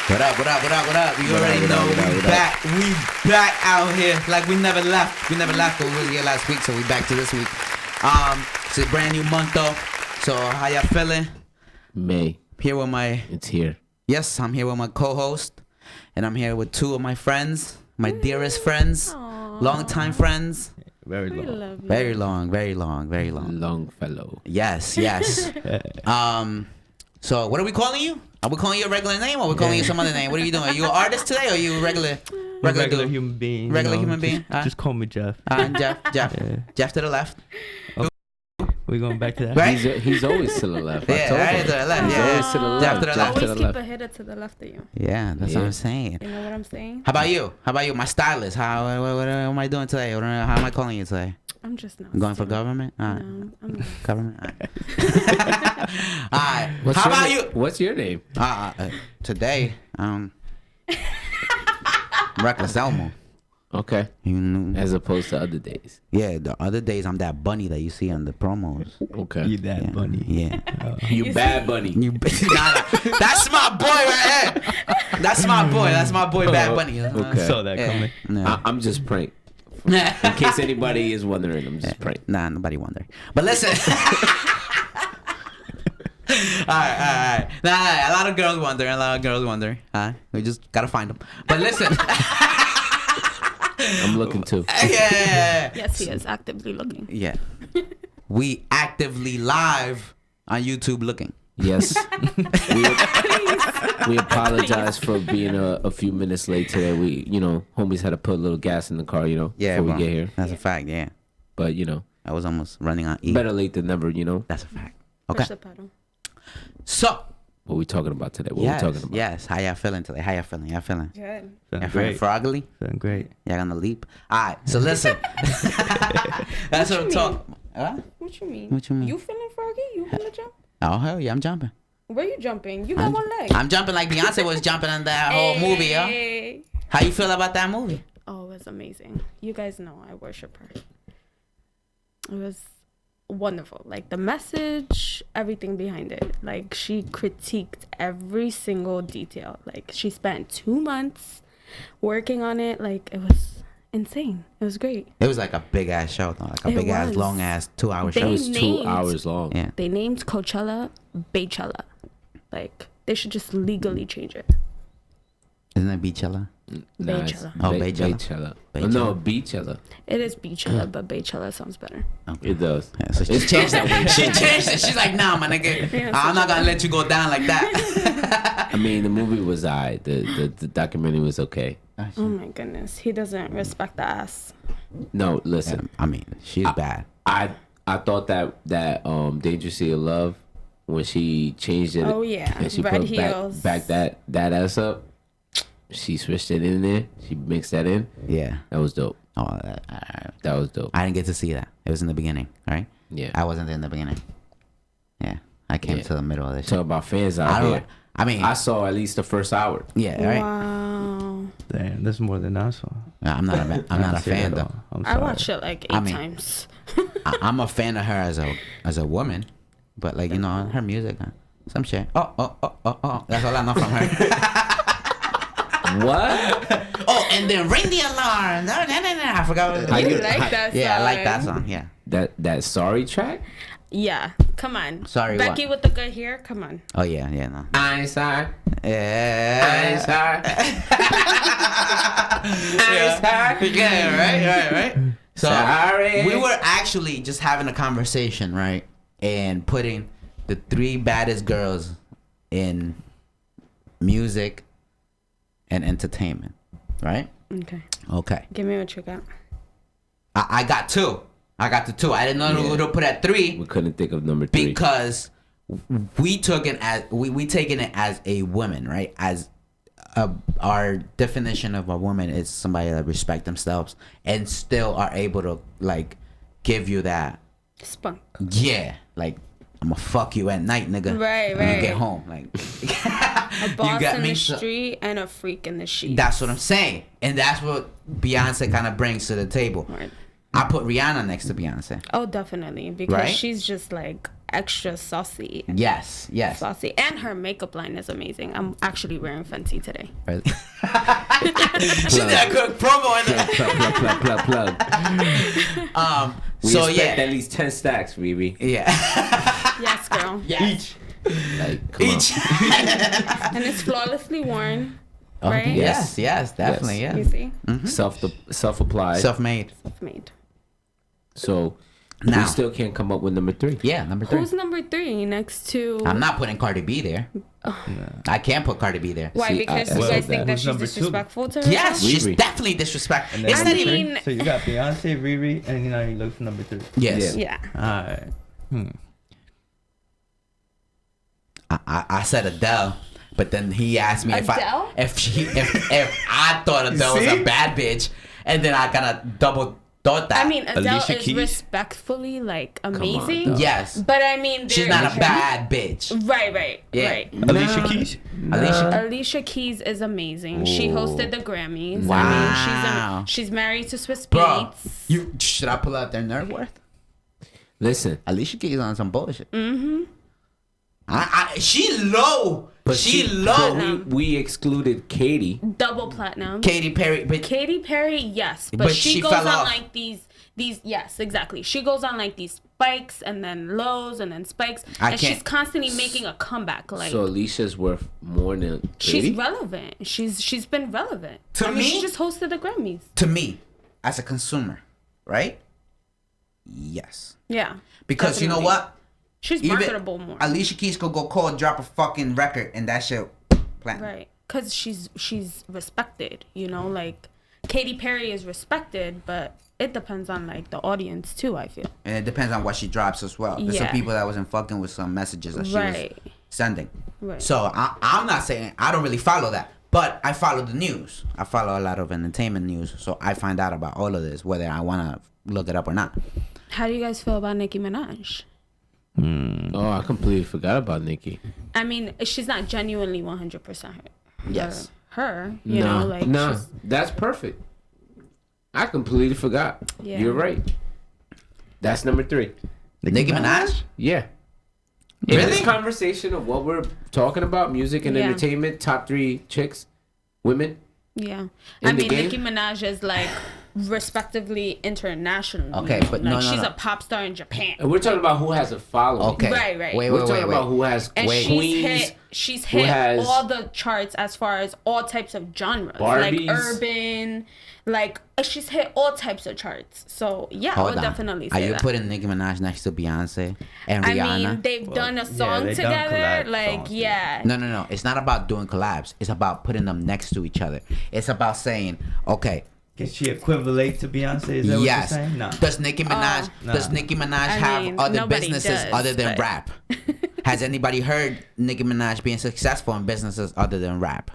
What up, what up, what up, what up? You already know we back. We back out here like we never left. We never left, but we was here last week, so we back to this week. It's a brand new month though. So how y'all feeling? May. Here with my... It's here. Yes, I'm here with my co-host. And I'm here with two of my friends. My dearest friends. Aww. Longtime friends. Very long. Very long, very long, very long. Long fellow. Yes, yes. So what are we calling you? Are we calling you a regular name or are we calling you some other name? What are you doing? Are you an artist today or are you a regular dude? human being. Regular human being? Just call me Jeff. Jeff. Yeah. Jeff to the left. We going back to that? Right? He's always to the left. Yeah, right to the left. He's Yeah. always to the left. Jeff to the left. Jeff to Always the keep left. a header to the left of you. Yeah, that's what I'm saying. You know what I'm saying? How about you? My stylist? What am I doing today? How am I calling you today? I'm just not. I'm going for still. government? All right. No, I'm not. Government? All right. All right. How about you? What's your name? Today, Reckless Elmo. Okay. You know, As opposed to other days. yeah, the other days I'm that bunny that you see on the promos. Okay. You that Yeah. bunny. Yeah. You bad bunny. You, nah, that's my boy right here. That's my boy. That's my boy, Bad Bunny. Okay. Saw that Yeah. coming. Yeah. I'm just prank. In case anybody is wondering, I'm just prank. Nah, nobody wonder. But listen. all right. Nah, a lot of girls wonder. We just gotta find them. But listen. I'm looking too. Yeah. Yes, he is actively looking. Yeah. We actively live on YouTube looking. Yes. We apologize for being a few minutes late today. We, homies had to put a little gas in the car, Yeah, before bro. we get here. That's a fact, yeah. But, I was almost running on E. better late than never, That's a fact. Okay. Push the pedal. So, What we talking about today? What yes, we talking about? yes. How y'all feeling today? Y'all feeling? Good. Feeling Y'all feeling great. froggly? Feeling great. Y'all gonna leap? All right. So listen. That's what I'm you talking. Huh? What you mean? What you mean? You feeling froggy? You gonna jump? Oh hell yeah, I'm jumping. Where you jumping? You got one leg. I'm jumping like Beyonce was jumping in that whole movie, yo. Hey. How you feel about that movie? Oh, it was amazing. You guys know I worship her. It was wonderful. Like the message, everything behind it. Like she critiqued every single detail. Like she spent 2 months working on it. Like it was insane. It was great. It was like a big ass show, though. Like a It big ass, was. long ass 2 hour It show. was 2 named- hours long. Yeah. They named Coachella Baychella. Like they should just legally change it. Isn't it Beachella? Nah, it's Baychella. Oh, Baychella. Baychella. No, Beachella. It is Beachella, but Baychella sounds better. It does. Yeah, so she changed that. She changed it. She's like, nah, my nigga. Yeah, I'm not gonna let you go down like that. I mean, the movie was alright. The documentary was okay. Oh my goodness, he doesn't respect the ass. No, listen. I mean, she's bad. I thought that Dangerously in Love, when she changed it. Oh, yeah. And she Red put heels. back that ass up. She switched it in there. She mixed that in. Yeah. That was dope. Oh, That was dope. I didn't get to see that. It was in the beginning, right? Yeah. I wasn't there in the beginning. Yeah. I came Yeah. to the middle of this Talk shit. about fans out I don't. here. I mean, I saw at least the first hour. yeah, right. Wow. Damn, that's more than I saw. I'm not a I fan though. I'm I sorry. watched it like 8 I mean- times. I'm a fan of her as a woman, but like her music, some shit. Oh. That's all I know from her. What? Oh, and then ring the alarm. No. I forgot. What How You you- like that song? Yeah, I like that song. Yeah. That sorry track? Yeah, come on. Sorry, Becky what? with the good hair, come on. Oh yeah, no. I ain't sorry. Yeah. I ain't sorry. I ain't sorry. Yeah, right. So Sorry. we were actually just having a conversation, right? And putting the 3 baddest girls in music and entertainment, right? Okay. Okay. Give me what you got. I got 2. I got the 2. I didn't know who to put at 3 We couldn't think of number 3. because we took it as we taken it as a woman, right? As our definition of a woman is somebody that respect themselves and still are able to like give you that, Spunk. yeah, like I'm gonna fuck you at night, nigga. Right, when you right. get home, like A boss in the So- street and a freak in the sheets. that's what I'm saying, and that's what Beyonce kind of brings to the table. Right. I put Rihanna next to Beyonce. Oh, definitely. Because Right? she's just like extra saucy. Yes. Saucy. And her makeup line is amazing. I'm actually wearing Fenty today. She did a good promo in there. Plug. We So expect at least 10 stacks, Riri. Yeah. Yes, girl. Each. Like, come Each. And it's flawlessly worn. Right? Yes, definitely. You Yeah. see? on. Self-applied. Self-made. Self-made. So Now. we still can't come up with number 3. Yeah, number 3. Who's number 3 next to... I'm not putting Cardi B there. I can't put Cardi B there. Why? See, Because I you said guys that. think that Who's she's number 2? disrespectful to her? Yes, she's Riri. definitely disrespectful. And then It's not number even. three. So you got Beyonce, Riri, and you look for number 3. Yes. Yeah. Alright. I said Adele, but then he asked me if Adele? if I thought Adele was a bad bitch, and then I kind of double thought that. I mean, Adele Alicia is Keys? respectfully, like, amazing. dog. yes, But I mean... she's there- not a bad bitch. Right. Yeah. Right. Alicia Keys? Alicia. Alicia Keys is amazing. She hosted the Grammys. Wow. I mean, she's married to Swiss Bro, Beats. should I pull out their net worth? Listen, Alicia Keys on some bullshit. Mm-hmm. She low. but she but low. we excluded Katie. Double platinum. Katy Perry, but Katy Perry, yes, but she she goes fell on off. like these. Yes, exactly. She goes on like these spikes and then lows and then spikes, and she's can't- constantly making a comeback. Like So Alicia's worth more than Katie? she's relevant. She's been relevant. To I mean, me? she just hosted the Grammys. to me, as a consumer, right? Yes, Yeah, because you know definitely. what? She's Even marketable more. Alicia Keys could go cold, drop a fucking record, and that shit platinum. Right, because she's respected. You know, like Katy Perry is respected, but it depends on like the audience too. I feel. And it depends on what she drops as well. There's some Yeah. people that wasn't fucking with some messages that she Right. was sending. Right. So I'm not saying I don't really follow that, but I follow the news. I follow a lot of entertainment news, so I find out about all of this, whether I want to look it up or not. How do you guys feel about Nicki Minaj? Oh, I completely forgot about Nicki. I mean, she's not genuinely 100% her. Yes. Her, you know, like she's, that's perfect. I completely forgot. Yeah. You're right. That's number 3. Nicki Minaj? Yeah. In Really? this conversation of what we're talking about, music and Yeah. entertainment, top 3 chicks, women. yeah. In I the mean, game? Nicki Minaj is like respectively international. Okay, but like no, she's no. a pop star in Japan. And we're talking about who has a following. Okay. Right. Wait, We're wait, talking wait, about wait. who has And queens. she's who hit has all the charts as far as all types of genres, Barbies. like urban, like she's hit all types of charts. So yeah, I Hold would on. definitely Are say you that. putting Nicki Minaj next to Beyonce and I Rihanna? mean, they've done a song they done together. collab Like, songs, yeah. No. It's not about doing collabs. It's about putting them next to each other. It's about saying, okay, Can she equivalent to Beyonce? Is that yes. what you're saying? No. Does Nicki Minaj does Nah. Nicki Minaj I have mean, other nobody businesses does, other than but- rap? Has anybody heard Nicki Minaj being successful in businesses other than rap?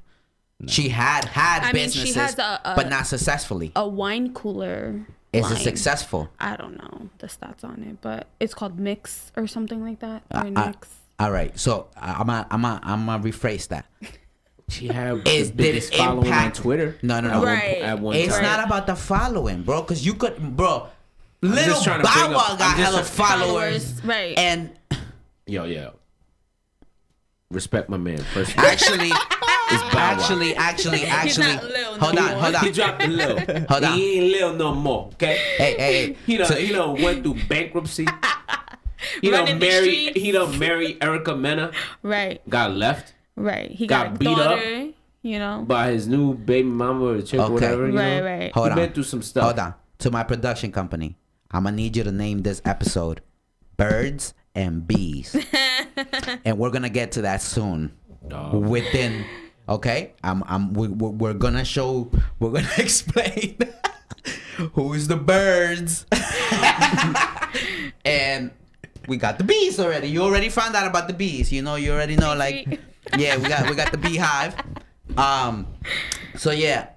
She had I mean, businesses, she has a- but not successfully. A wine cooler. Is it line. successful? I don't know the stats on it, but it's called Mix or something like that. Or I- Mix. All right, so I'm gonna rephrase that. She had Is- the biggest did it following impact- on Twitter. No. Right. At one It's time. not about the following, bro. Cause you could, bro. just Little trying to Bow bring up- Wow got I'm just hella trying- followers, Right. and Yo. Respect my man. First, actually, Bow Wow. actually, He's not Lil hold no on, more. hold he on. dropped the Lil. Hold on. He ain't Lil no more. Okay. Hey. He done, So- he done went through bankruptcy. He Running done the married. streets. He done married Erica Mena. Right. Got left Right. He Got got, a beat up. daughter. You know. by his new baby mama or chick or Okay. whatever. You Right. know? Right. Hold He on. been through some stuff. Hold on. To my production company, I'm gonna need you to name this episode "Birds and Bees," and we're gonna get to that soon. Within, okay, we're gonna show. We're gonna explain who's the birds, and we got the bees already. You already found out about the bees. You know, you already know. Like, yeah, we got the beehive. So yeah,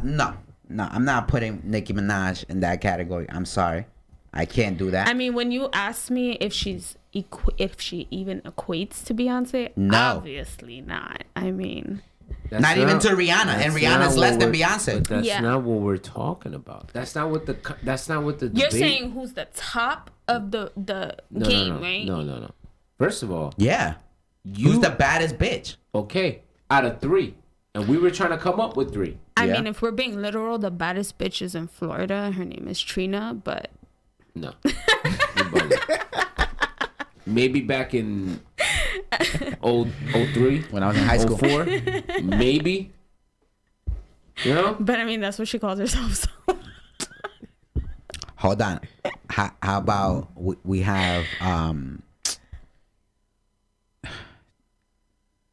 no, I'm not putting Nicki Minaj in that category. I'm sorry, I can't do that. I mean, when you ask me if if she even equates to Beyonce, No. obviously not. I mean, That's not even to Rihanna, that's and not Rihanna's what less than we're- Beyonce. But that's Yeah. not what we're talking about. That's not what the. That's not what the. you're debate. saying who's the top of the no, game, no, right? No. First of all, Yeah. you Who's the baddest bitch? okay out of 3, and we were trying to come up with 3. I Yeah. mean, if we're being literal, the baddest bitch is in Florida. Her name is Trina, but No, You're bugging. Maybe back in 03, When I was in high school. 04, maybe. You know, I mean that's what she calls herself. So. Hold on. How about we have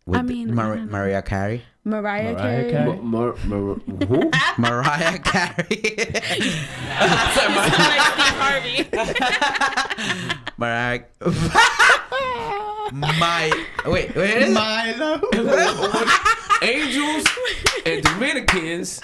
with I mean, I don't know. Mariah Carey? Mariah Mariah Carey. Carey? who? Mariah Carey. Like Steve Harvey. Mariah. Wait, it is Milo. Angels and Dominicans.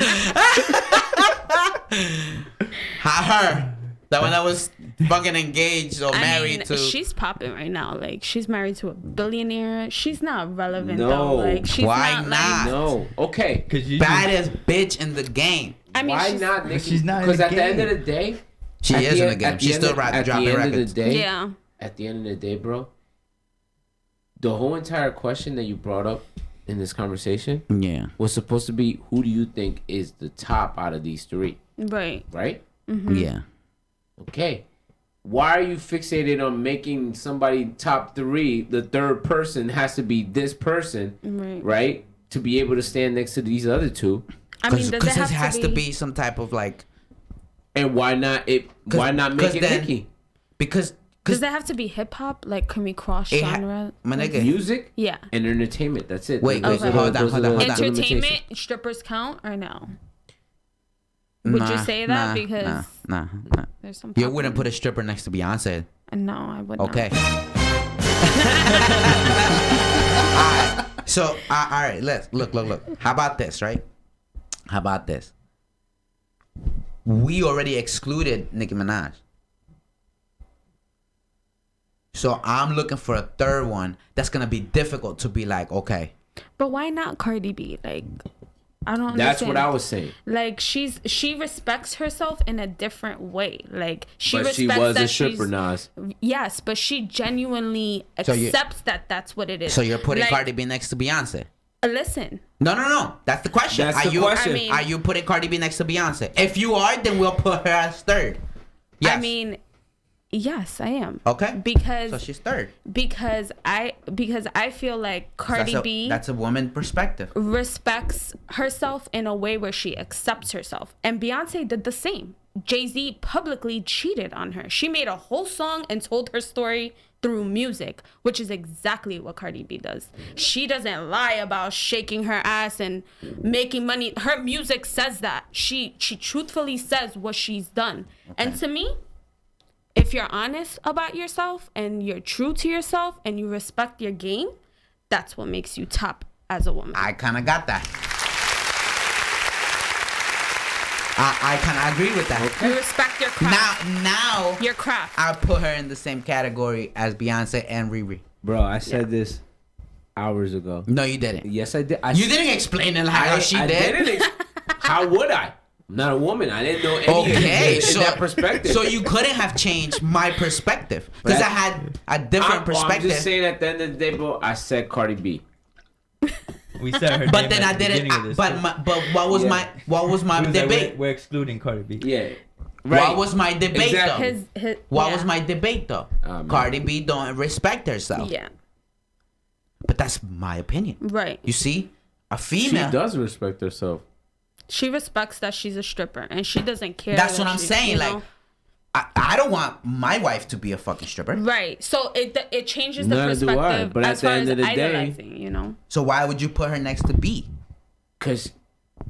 her. The one that was fucking engaged or married to. She's popping right now. Like she's married to a billionaire. She's not relevant No. though. Like she's Why not? not? No. Okay. Cause you Baddest bitch in the game. I mean, Why she's, not, Nikki? she's not in Because the at the end of game. the day, She at is the in the end- game. at She's the still end- at the dropping end records. Of the day, Yeah. At the end of the day, bro, the whole entire question that you brought up in this conversation Yeah. was supposed to be, who do you think is the top out of these 3? Right. Right? Yeah. Okay. Why are you fixated on making somebody top 3? The third person has to be this person, Right. right? To be able to stand next to these other 2. I mean, does Because it it have has to be some type of like. And why not it? Why not make it then- Nicki? Because Does it have to be hip hop? Like, can we cross It genre? my nigga. Music Yeah. and entertainment. That's it. Wait, Those wait, are the- hold on, those hold are on, the hold on. Entertainment limitations. strippers count or no? Would you say that? Because nah. there's some. You wouldn't put a stripper next to Beyonce. No, I would Okay. not. Alright. So, all right, let's look. How about this, right? How about this? We already excluded Nicki Minaj. So I'm looking for a third one that's gonna be difficult to be like, okay. But why not Cardi B? Like, I don't understand. That's what I was saying. Like, she respects herself in a different way. Like, she But respects she was that a stripper, she's- Nas. Yes, but she genuinely So you- accepts that that's what it is. So you're putting Like, Cardi B next to Beyonce? Listen, No. That's the question. That's are the you question. I mean- are you putting Cardi B next to Beyonce? If you are, then we'll put her as third. Yes. I mean, yes, I am. Okay. Because So she's third. because I feel like Cardi B That's a woman perspective. respects herself in a way where she accepts herself. And Beyonce did the same. Jay-Z publicly cheated on her. She made a whole song and told her story through music, which is exactly what Cardi B does. She doesn't lie about shaking her ass and making money. Her music says that. She truthfully says what she's done. And to me, if you're honest about yourself and you're true to yourself and you respect your game, that's what makes you top as a woman. I kind of got that. I kind of agree with that. You respect your craft. Now, Your craft. I'll put her in the same category as Beyonce and Riri. Bro, I said this hours ago. No, you didn't. Yes, I did. You didn't explain it like how she did. didn't how would I? I'm not a woman. I didn't know any Okay, of so that perspective. So you couldn't have changed my perspective because I had a different I'm perspective. just saying at the end of the day, bro, I said Cardi B. We said her but name then at I the didn't. beginning of this, But too. but what was Yeah. my We was like, debate? we're excluding Cardi B. Yeah. What was my debate Exactly. though? What yeah. was my debate though? Man. Cardi B don't respect herself. Yeah. But that's my opinion. Right. You see, a She female. does respect herself. She respects that she's a stripper and she doesn't care. That's that what I'm she- saying. you Like, know? I don't want my wife to be a fucking stripper. Right. So it changes the Neither do perspective I, but at as the far end as of the day- idolizing, you know. So why would you put her next to B? Cause,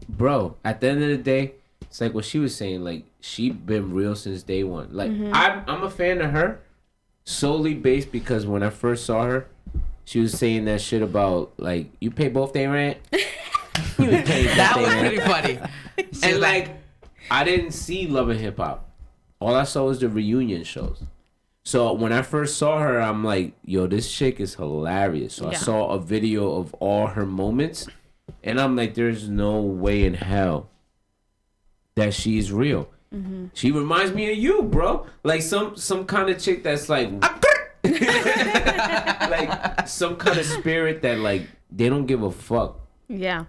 bro, at the end of the day, it's like what she was saying. Like, she been real since day one. Like, I'm a fan of her solely based because when I first saw her, she was saying that shit about like, you pay both their rent. You ain't paying both That they was rent. pretty funny. She's And like, I didn't see Love and Hip Hop. All I saw was the reunion shows. So when I first saw her, I'm like, yo, this chick is hilarious. So I Yeah. saw a video of all her moments, and I'm like, there's no way in hell that she's real. She reminds me of you, bro. Like some kind of chick that's like, like some kind of spirit that like they don't give a fuck. Yeah.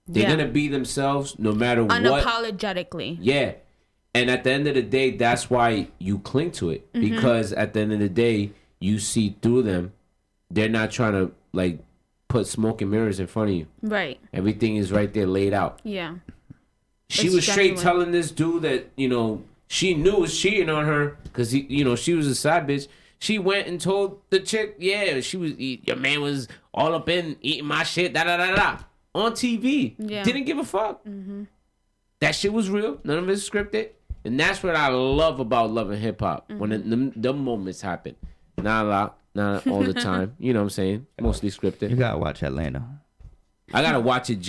They're gonna be themselves no matter what. Unapologetically. Yeah. And at the end of the day, that's why you cling to it. Because at the end of the day, you see through them. They're not trying to like put smoke and mirrors in front of you. Right. Everything is right there laid out. Yeah. She It's was straight genuine. telling this dude that, you know, she knew was cheating on her because, you know, she was a side bitch. She went and told the chick, yeah, your man was all up in eating my shit, da-da-da-da, on TV. Yeah. Didn't give a fuck. That shit was real. None of it's scripted. And that's what I love about Love and Hip Hop. When the moments happen. Not a lot. Not all the time. You know what I'm saying? Mostly You scripted. gotta watch Atlanta. I gotta watch it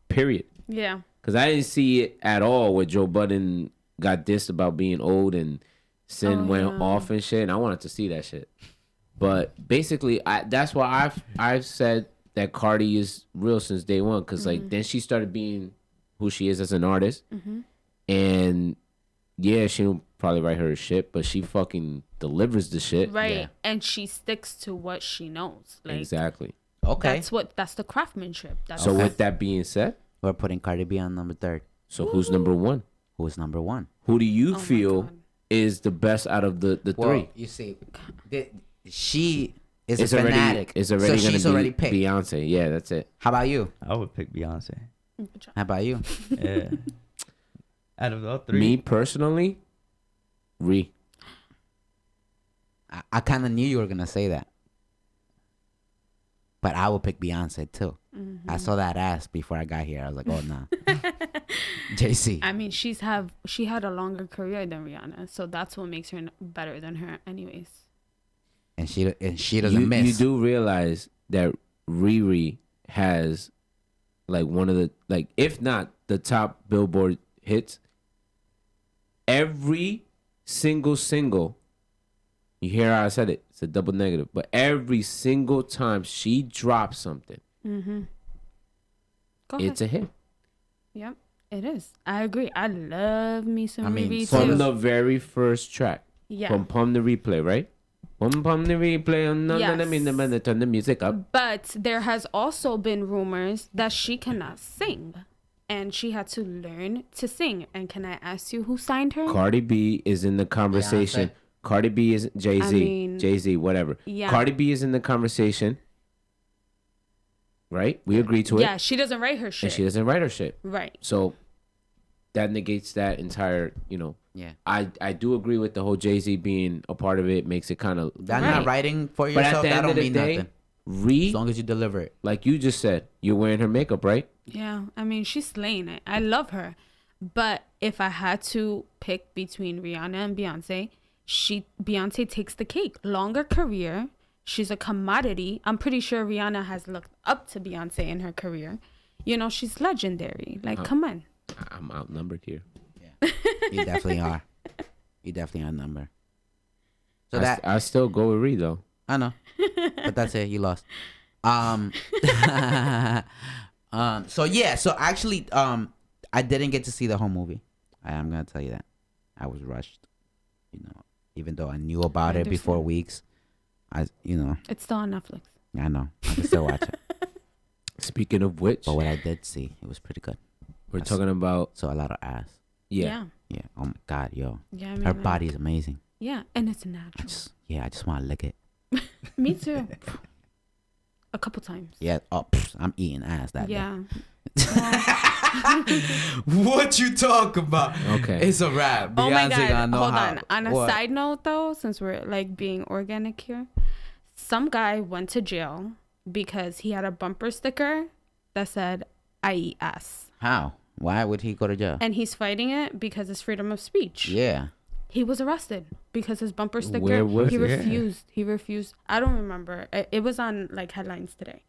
period. Yeah. Because I didn't see it at all where Joe Budden got dissed about being old and Sin went off and shit. And I wanted to see that shit. But basically, that's why I've said that Cardi is real since day one. Because like then she started being who she is as an artist. And yeah, she don't probably write her shit, but she fucking delivers the shit. Right. Yeah. And she sticks to what she knows. Like, Exactly. Okay. that's the craftsmanship. That's So with that being said, We're putting Cardi B on number 3. so who's number one? Who's number 1? Who do you my feel God. is the best out of the three? You see, she is It's a already fanatic. it's already so gonna she's be already picked. Beyonce. Yeah, that's it. How about you? I would pick Beyonce. How about you? Yeah. Out of all 3. Me personally, I kind of knew you were gonna say that, but I would pick Beyonce too. I saw that ass before I got here. I was like, oh no, JC. I mean, she had a longer career than Rihanna, so that's what makes her better than her, anyways. And she doesn't miss. You do realize that Riri has like one of the like if not the top Billboard hits. Every single, you hear how I said it? It's a double negative, but every single time she drops something, Go it's ahead. a hit. Yep, it is. I agree. I love me some I mean, Riri from too. From the very first track, Yeah. from Pump the Replay, right? Pump the Replay, no, Yes. turn the music up. But there has also been rumors that she cannot sing. And she had to learn to sing. And can I ask you who signed her? Cardi B is in the conversation. Beyonce. Cardi B is Jay-Z. I mean, Jay-Z, whatever. yeah. Cardi B is in the conversation. Right? We agree to it. Yeah, she doesn't write her shit. And she doesn't write her shit. Right. So that negates that entire, you know. Yeah, I do agree with the whole Jay-Z being a part of it. Makes it kind of. that's Right. not writing for But at yourself. the That end don't of the mean day, nothing. As long as you deliver it. like you just said, you're wearing her makeup, right? Yeah, I mean, she's slaying it. I love her. But if I had to pick between Rihanna and Beyonce, Beyonce takes the cake. Longer career. She's a commodity. I'm pretty sure Rihanna has looked up to Beyonce in her career. You know, she's legendary. Like, come on. I'm outnumbered here. Yeah, you definitely are. You definitely are a number. So I still go with Ree though. I know, but that's it. You lost. So yeah. So actually, I didn't get to see the whole movie. I'm gonna tell you that. I was rushed. You know, even though I knew about it before understand. weeks, It's still on Netflix. I know I can still watch it. Speaking of which, But what I did see, it was pretty good. we're talking about So a lot of ass. yeah. Yeah. Oh my God, yo, Yeah, I mean, her like, body is amazing. Yeah, and it's natural. I just want to lick it. Me too. A couple times. Yeah. Oh, I'm eating ass that day. Yeah. What you talk about? Okay. It's a wrap. Oh my Beyonce God. gonna know Hold how. on. On a what? side note, though, since we're like being organic here, some guy went to jail because he had a bumper sticker that said, I eat ass. How? Why would he go to jail? And he's fighting it because it's freedom of speech. Yeah. He was arrested because his bumper sticker, Where was he it? refused. He refused. I don't remember. It was on like headlines today.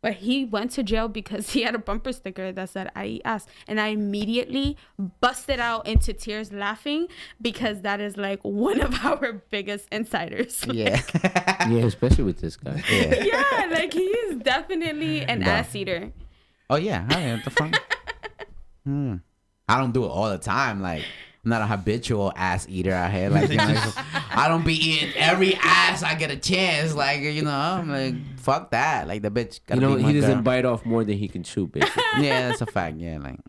But he went to jail because he had a bumper sticker that said, I eat ass. And I immediately busted out into tears laughing because that is like one of our biggest insiders. Yeah. Yeah, especially with this guy. Yeah. Yeah, like he is definitely an Bro. ass eater. Oh yeah. Hi, what the fuck? I don't do it all the time. Like I'm not a habitual ass eater out here. Like, you know, I don't be eating every ass I get a chance. Like, you know, I'm like, fuck that. Like, the bitch gotta be my he doesn't girl. bite off more than he can chew, basically. Yeah, that's a fact. Yeah, like,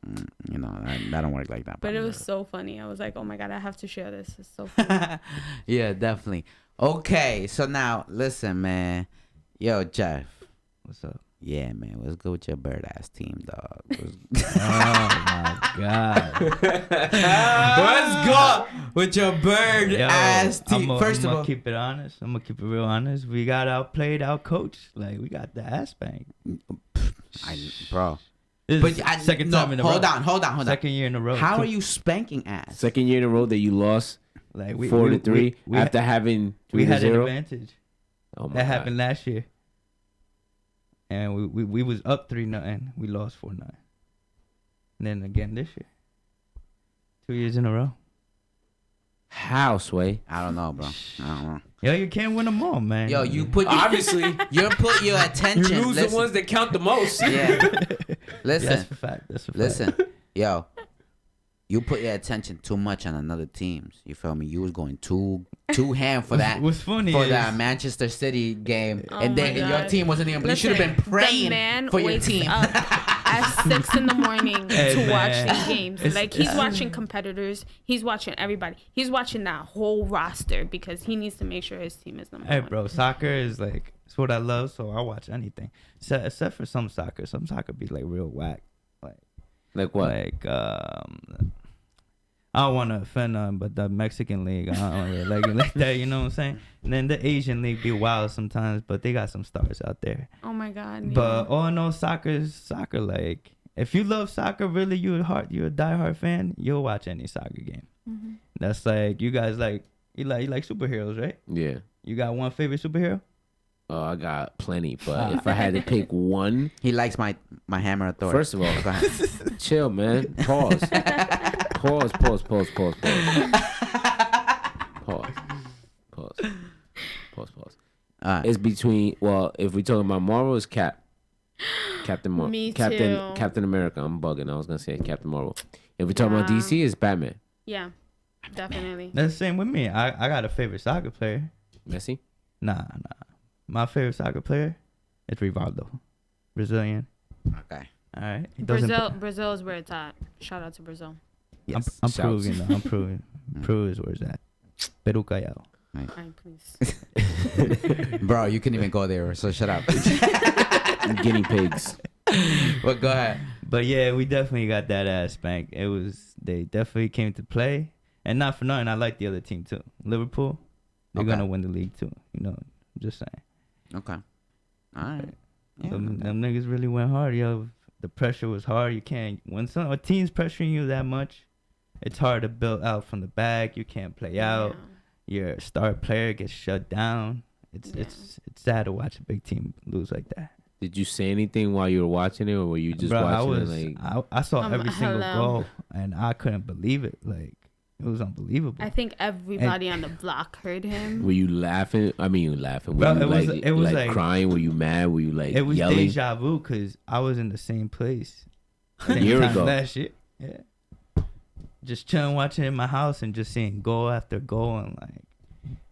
you know, that don't work like that. But it was so funny. I was like, oh my God, I have to share this. It's so funny. Yeah, definitely. Okay, so now, listen, man. Yo, Jeff. What's up? Yeah, man. Let's go with your bird ass team, dog. Oh my god. Let's go with your bird Yo, ass team. First of all, keep it honest. I'm gonna keep it real honest. We got outplayed, outcoached. Like we got the ass banged. bro. This But is I, second no, time in a row. hold on. Second year in a row. How too. are you spanking ass? Second year in a row that you lost like 4-3 after having 3-0. we had an advantage. Oh my That God. happened last year. And we was up 3-0. We lost 4-9. And then again this year. 2 years in a row. How, Sway? I don't know, bro. I don't know. Yo, you can't win them all, man. Yo, you put Obviously, you put your attention. you lose the ones that count the most. Yeah. That's Listen, a fact. That's a fact. listen, yo. You put your attention too much on another teams. You feel me? You was going too ham for that. What's funny for is, that Manchester City game, Oh and then my your God. team wasn't even. You should have been Listen, praying the man for your wakes team. up at 6 in the morning Hey, to watch man. these games. It's- Like he's it's- watching competitors. He's watching everybody. He's watching that whole roster because he needs to make sure his team is number hey, one. bro, soccer is like it's what I love, so I watch anything. Except for some soccer. Some soccer be like real whack. Like what? Like I don't want to offend them, but the Mexican league, I don't really like that. You know what I'm saying? And then the Asian league be wild sometimes, but they got some stars out there. Oh my God. But all in all, soccer is soccer. Like if you love soccer, really, you're a diehard fan. You'll watch any soccer game. Mm-hmm. That's like you guys like you like superheroes, right? Yeah. You got one favorite superhero? Oh, I got plenty, but if I had to pick one, He likes my hammer of Thor. first of all, Go ahead. chill, man. Pause. Pause. It's between, well, if we talking about Marvel, it's Captain Me too. Captain America. I'm bugging. I was gonna say Captain Marvel. If we talking about Yeah. DC, it's Batman. Yeah, definitely. That's the same with me. I got a favorite soccer player. Messi. Nah. My favorite soccer player is Rivaldo, Brazilian. Okay. All right. He doesn't Brazil is where it's at. Shout out to Brazil. Yes. I'm Shouts. proving though. I'm proving. Peru is where it's at. Peru Callao. Fine, please. Bro, you couldn't even go there, so shut up. Guinea pigs. But go ahead. But yeah, we definitely got that ass spank. They definitely came to play, and not for nothing. I like the other team too. Liverpool, they're Okay. gonna win the league too. You know, I'm just saying. Okay. All right. Yeah. Them niggas really went hard, yo. The pressure was hard. You can't when a team's pressuring you that much, it's hard to build out from the back. You can't play out. Your star player gets shut down. It's sad to watch a big team lose like that. Did you say anything while you were watching it, or were you just Bro, watching it like? I saw every single hello. goal, and I couldn't believe it. Like it was unbelievable. I think everybody on the block heard him. Were you laughing? I mean, you laughing. Were Bro, you it was like like crying? Were you mad? Were you like it was yelling? deja vu because I was in the same place A year same time ago. last year. Yeah, just chilling, watching in my house, and just seeing goal after goal, and like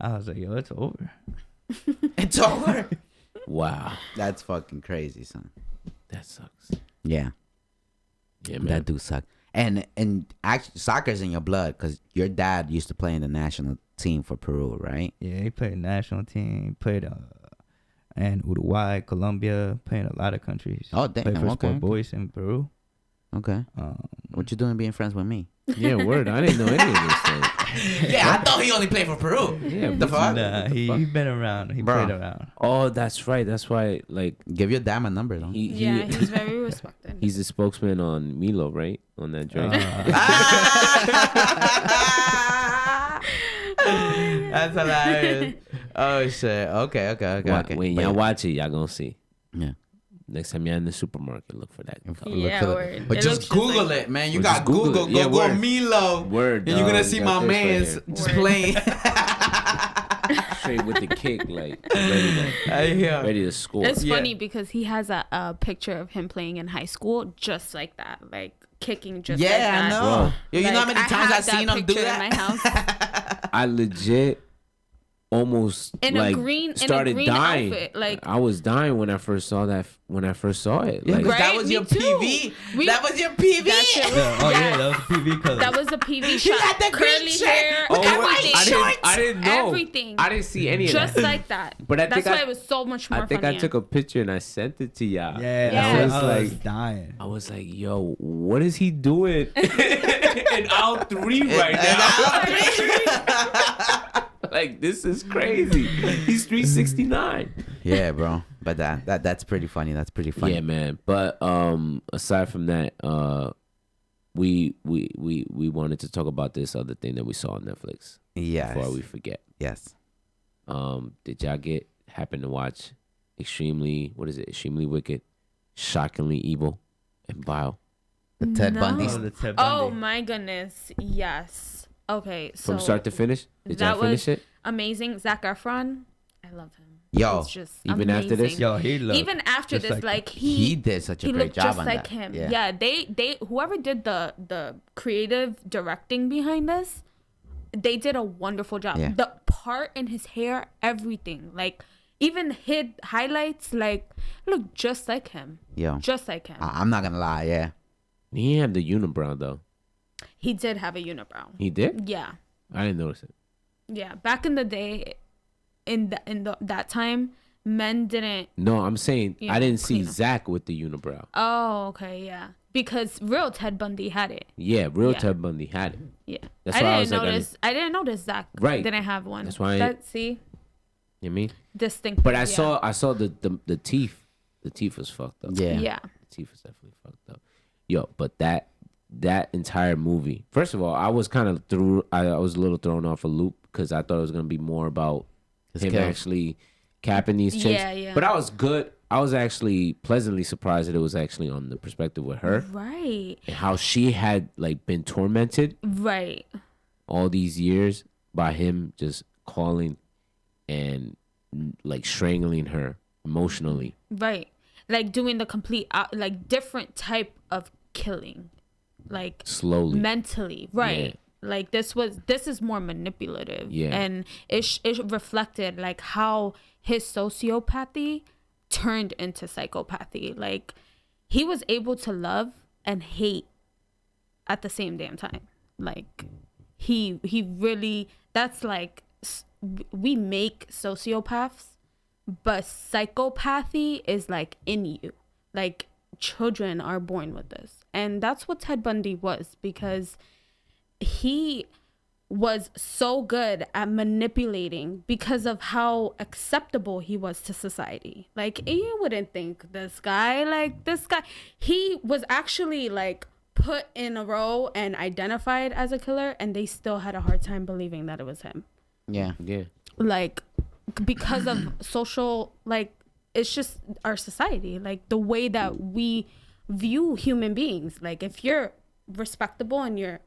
I was like, yo, it's over. It's over. Wow, That's fucking crazy, son. that sucks. Yeah. Yeah, man. That do suck. And actually, soccer's in your blood because your dad used to play in the national team for Peru, right? Yeah, he played national team. He played in Uruguay, Colombia, played in a lot of countries. Oh, damn. Played for Okay. Sport Boys in Peru. Okay. What you doing being friends with me? Yeah, word. I didn't know any of this. Like, Yeah, I thought he only played for Peru. yeah, The fuck? Nah, he been around. He Bro. played around. Oh, that's right. That's why. Like Give your dad my number, though. Yeah, he's very respected. he's the spokesman on Milo, right? On that joint. That's hilarious. Oh, shit. Okay. When But y'all watch it, y'all gonna see. yeah. Next time you're in the supermarket, look for that. Look Yeah, for the- word. But It just looks just Google like- it, man. You Or got just Google Google. it. Yeah, Go word. Milo. Word. And you're going to dog. see You my got this right man's here. just Word. playing. Straight with the kick, like ready to score. It's Yeah. funny because he has a picture of him playing in high school just like that, like kicking just like Yeah, I that. know. Yo, you know how Like, many times have I've seen that him do picture that? in my house. I legit almost In a like green- in a started green dying. outfit, like- I was dying when I first saw that. When I first saw it, Yeah, like, 'cause that Right, was me your too. PV. We- That was your PV. That shit was- Yeah, oh yeah, Yes. that was the PV color. That was the PV He shot. had the green Curly shirt hair, with the oh, white everything. I didn't know. Everything. I didn't see any of Just that. like that. But I That's think why I- it was so much more I think funnier. I took a picture and I sent it to y'all. Yeah, Yeah. I was I was like, dying. I was like, yo, what is he doing in aisle 3 right now? Like, this is crazy. He's 369. Yeah, bro. But that's pretty funny. That's pretty funny. Yeah, man. But aside from that, we wanted to talk about this other thing that we saw on Netflix Yes. before we forget. Yes. Did y'all happen to watch Extremely Wicked, Shockingly Evil, and Vile? The Ted No. Bundy. Oh, the Ted Oh Bundy. my goodness. Yes. Okay. So From start to finish? Did y'all that finish was it? amazing. Zac Efron. I love him. Yo, It's just even after this? amazing. Yo, he looked Even after just this, like like he did such a he great looked job just on like that. him. Yeah. Yeah, they whoever did the creative directing behind this, they did a wonderful job. Yeah. The part in his hair, everything, like even hid highlights, like look just like him. Yo. Just like him. I'm not gonna lie. Yeah. He didn't have the unibrow, though. He did have a unibrow. He did? Yeah. I didn't notice it. Yeah. Back in the day, that time, men didn't. No, I'm saying Yeah, I didn't see clean up. Zach with the unibrow. Oh, okay, yeah. Because real Ted Bundy had it. Yeah, real Yeah. Ted Bundy had it. Yeah. That's I why I didn't was like, notice. I didn't notice Zach Right. didn't have one. That's why I- That see You know what I mean? distinct. But I yeah. saw the teeth. The teeth was fucked up. Yeah. Yeah. The teeth was definitely fucked up. Yo, but that entire movie. First of all, I was kind of I was a little thrown off a loop because I thought it was gonna be more about His him kills. actually capping these chicks. Yeah, yeah. But I was good. I was actually pleasantly surprised that it was actually on the perspective with her Right. and how she had like been tormented Right. all these years by him just calling and like strangling her emotionally. Right. Like doing the complete like different type of killing. Like Slowly. mentally. Right. Yeah. Like this is more manipulative. Yeah. And it reflected like how his sociopathy turned into psychopathy. Like he was able to love and hate at the same damn time. Like he really, that's like we make sociopaths, but psychopathy is like in you. Like children are born with this. And that's what Ted Bundy was, because he was so good at manipulating because of how acceptable he was to society. Like you wouldn't think this guy, he was actually like put in a row and identified as a killer, and they still had a hard time believing that it was him. Yeah. Yeah. Like because of social, like it's just our society, like the way that we view human beings. Like if you're respectable and you're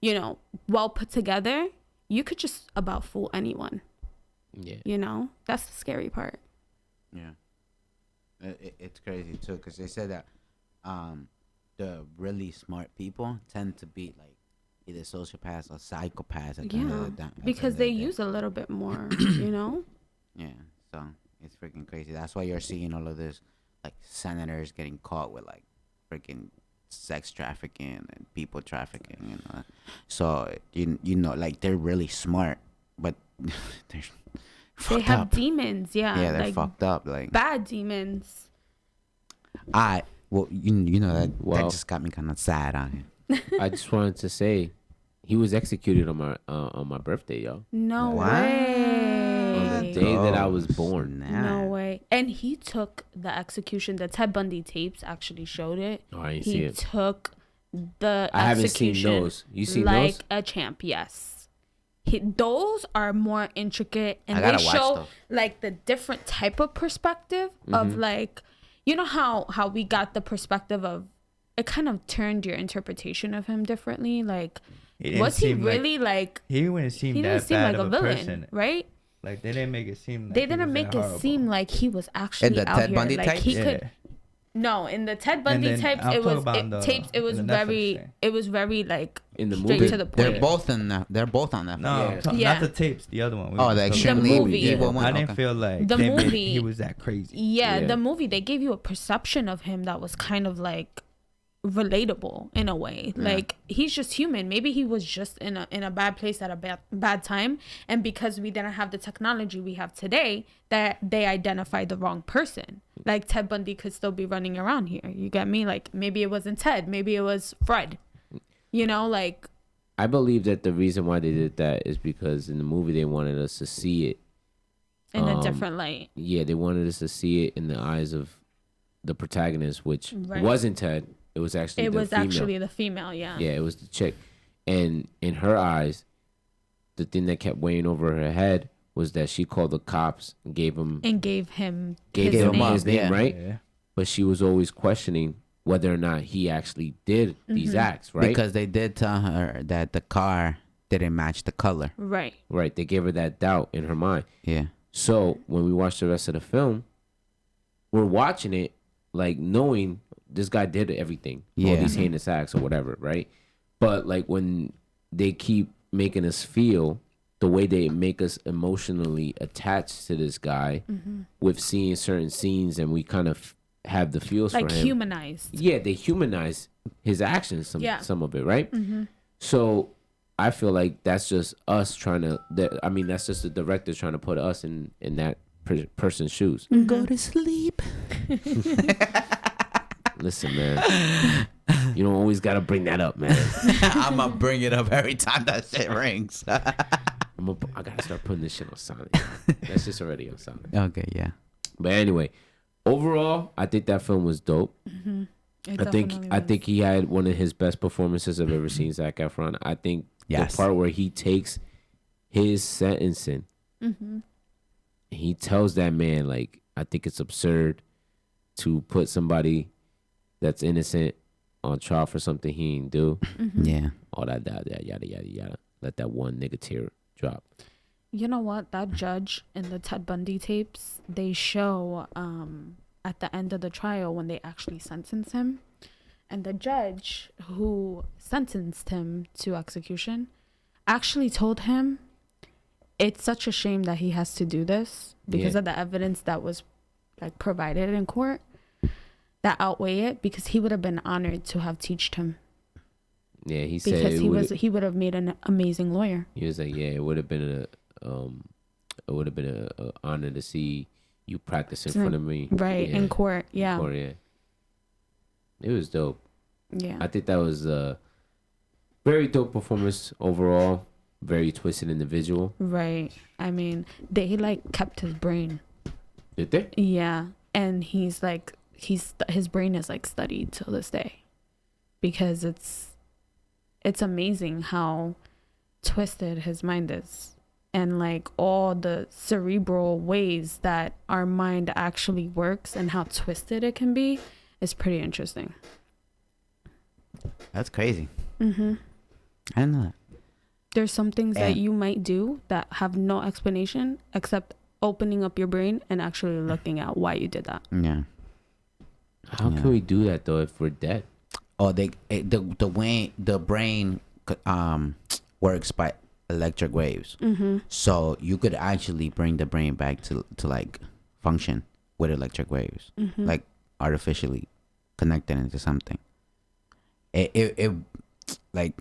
you know, well put together, you could just about fool anyone. Yeah. You know, that's the scary part. Yeah. It's crazy too, because they said that the really smart people tend to be like either sociopaths or psychopaths at the end of Yeah, the day- at the because end of they the day. use a little bit more, you know. Yeah, so it's freaking crazy. That's why you're seeing all of this, like senators getting caught with like freaking sex trafficking and people trafficking, you know. So you know, like they're really smart, but they're They fucked have up. demons, yeah, Yeah, they're like fucked up. Like bad demons. well, you know that Well- just got me kind of sad on it. I just wanted to say he was executed on my birthday, yo. No Wow. way. On the day that I was born. No way. And he took the execution. The Ted Bundy tapes actually showed it. Oh, I didn't He see it. took the I haven't seen execution those. You seen like those? a champ. Yes. Those are more intricate, and I they gotta watch show those. like the different type of perspective of like, you know how we got the perspective of, it kind of turned your interpretation of him differently. Like, didn't was he seem like- really like? He wouldn't seem He that didn't seem bad like a of villain, person. right? Like they didn't make it seem. Like They he didn't was make that it horrible. seem like he was actually the out Ted here. Bundy Like tapes? he Yeah. could. No, in the Ted Bundy then tapes, I'm it talking was about the- tapes. It was in the Netflix very, thing. it was very like In the straight movie, to the They're point. both in the. They're both on that. No, Yeah. I'm talking- Yeah. not the tapes. The other one. We Oh, were the talking extremely The movie. evil one. I didn't Okay. feel like The they made movie- he was that crazy. Yeah, Yeah. the movie, they gave you a perception of him that was kind of like relatable in a way. Yeah. Like he's just human. Maybe he was just in a bad place at a bad time, and because we didn't have the technology we have today, that they identified the wrong person. Like Ted Bundy could still be running around here. You get me? Like maybe it wasn't Ted, maybe it was Fred. You know, like I believe that the reason why they did that is because in the movie they wanted us to see it. in a different light. Yeah, they wanted us to see it in the eyes of the protagonist, which Right. wasn't Ted. It was actually It the was female. actually the female, yeah. Yeah, it was the chick. And in her eyes, the thing that kept weighing over her head was that she called the cops and gave him And gave him gave his him name. his name, Yeah. right? Yeah. But she was always questioning whether or not he actually did these acts, right? Because they did tell her that the car didn't match the color. Right. Right, they gave her that doubt in her mind. Yeah. So when we watch the rest of the film, we're watching it like knowing this guy did everything, all Yeah. these heinous acts or whatever, right? But like when they keep making us feel the way they make us emotionally attached to this guy with seeing certain scenes, and we kind of have the feels Like for him. humanized. Yeah, they humanize his actions, Yeah. some of it, right? So I feel like that's just us trying to. That's just the director trying to put us in that person's shoes. Go to sleep. Listen, man, you don't always gotta bring that up, man. I'm gonna bring it up every time that shit rings. I gotta start putting this shit on silent. That's just already on silent. Okay, yeah. But anyway, overall, I think that film was dope. It I think definitely I was. think he had one of his best performances I've ever seen Zac Efron. I think Yes. the part where he takes his sentencing, and he tells that man, like, I think it's absurd to put somebody that's innocent on trial for something he ain't do. Yeah. All that yada yada yada. Let that one nigga tear drop. You know what? That judge in the Ted Bundy tapes, they show at the end of the trial when they actually sentence him. And the judge who sentenced him to execution actually told him it's such a shame that he has to do this because Yeah. of the evidence that was like provided in court that outweigh it, because he would have been honored to have teached him, Yeah, he said because it he would have made an amazing lawyer. He was like, yeah, it would have been a honor to see you practice in front of me. Right, Yeah. in court. Yeah. Court, yeah. It was dope. Yeah. I think that was a very dope performance overall. Very twisted individual. Right. I mean, they like kept his brain. Did they? Yeah. And he's like, his brain is like studied till this day, because it's amazing how twisted his mind is, and like all the cerebral ways that our mind actually works and how twisted it can be is pretty interesting. That's crazy. Mm-hmm. I didn't know that. There's some things that And- you might do that have no explanation except opening up your brain and actually looking at why you did that. Yeah. How Yeah. can we do that though if we're dead? Oh, the way the brain works by electric waves. Mm-hmm. So you could actually bring the brain back to like function with electric waves, Mm-hmm. like artificially connected into something. It like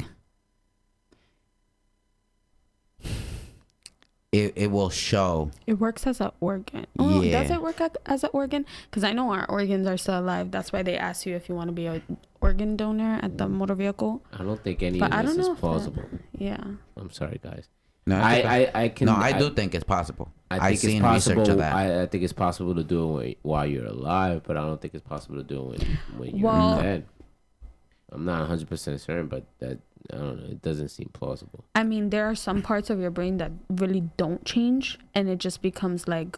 it will show. It works as an organ. Oh, Yeah. does it work as an organ? Because I know our organs are still alive. That's why they ask you if you want to be an organ donor at the motor vehicle. I don't think any But I of this don't is know if plausible. Yeah. I'm sorry, guys. No, I can. no, I do think it's possible. I I've think seen it's possible. research of that. I think it's possible to do it while you're alive, but I don't think it's possible to do it when you're Well- dead. I'm not 100% certain, but that I don't know. It doesn't seem plausible. I mean, there are some parts of your brain that really don't change, and it just becomes like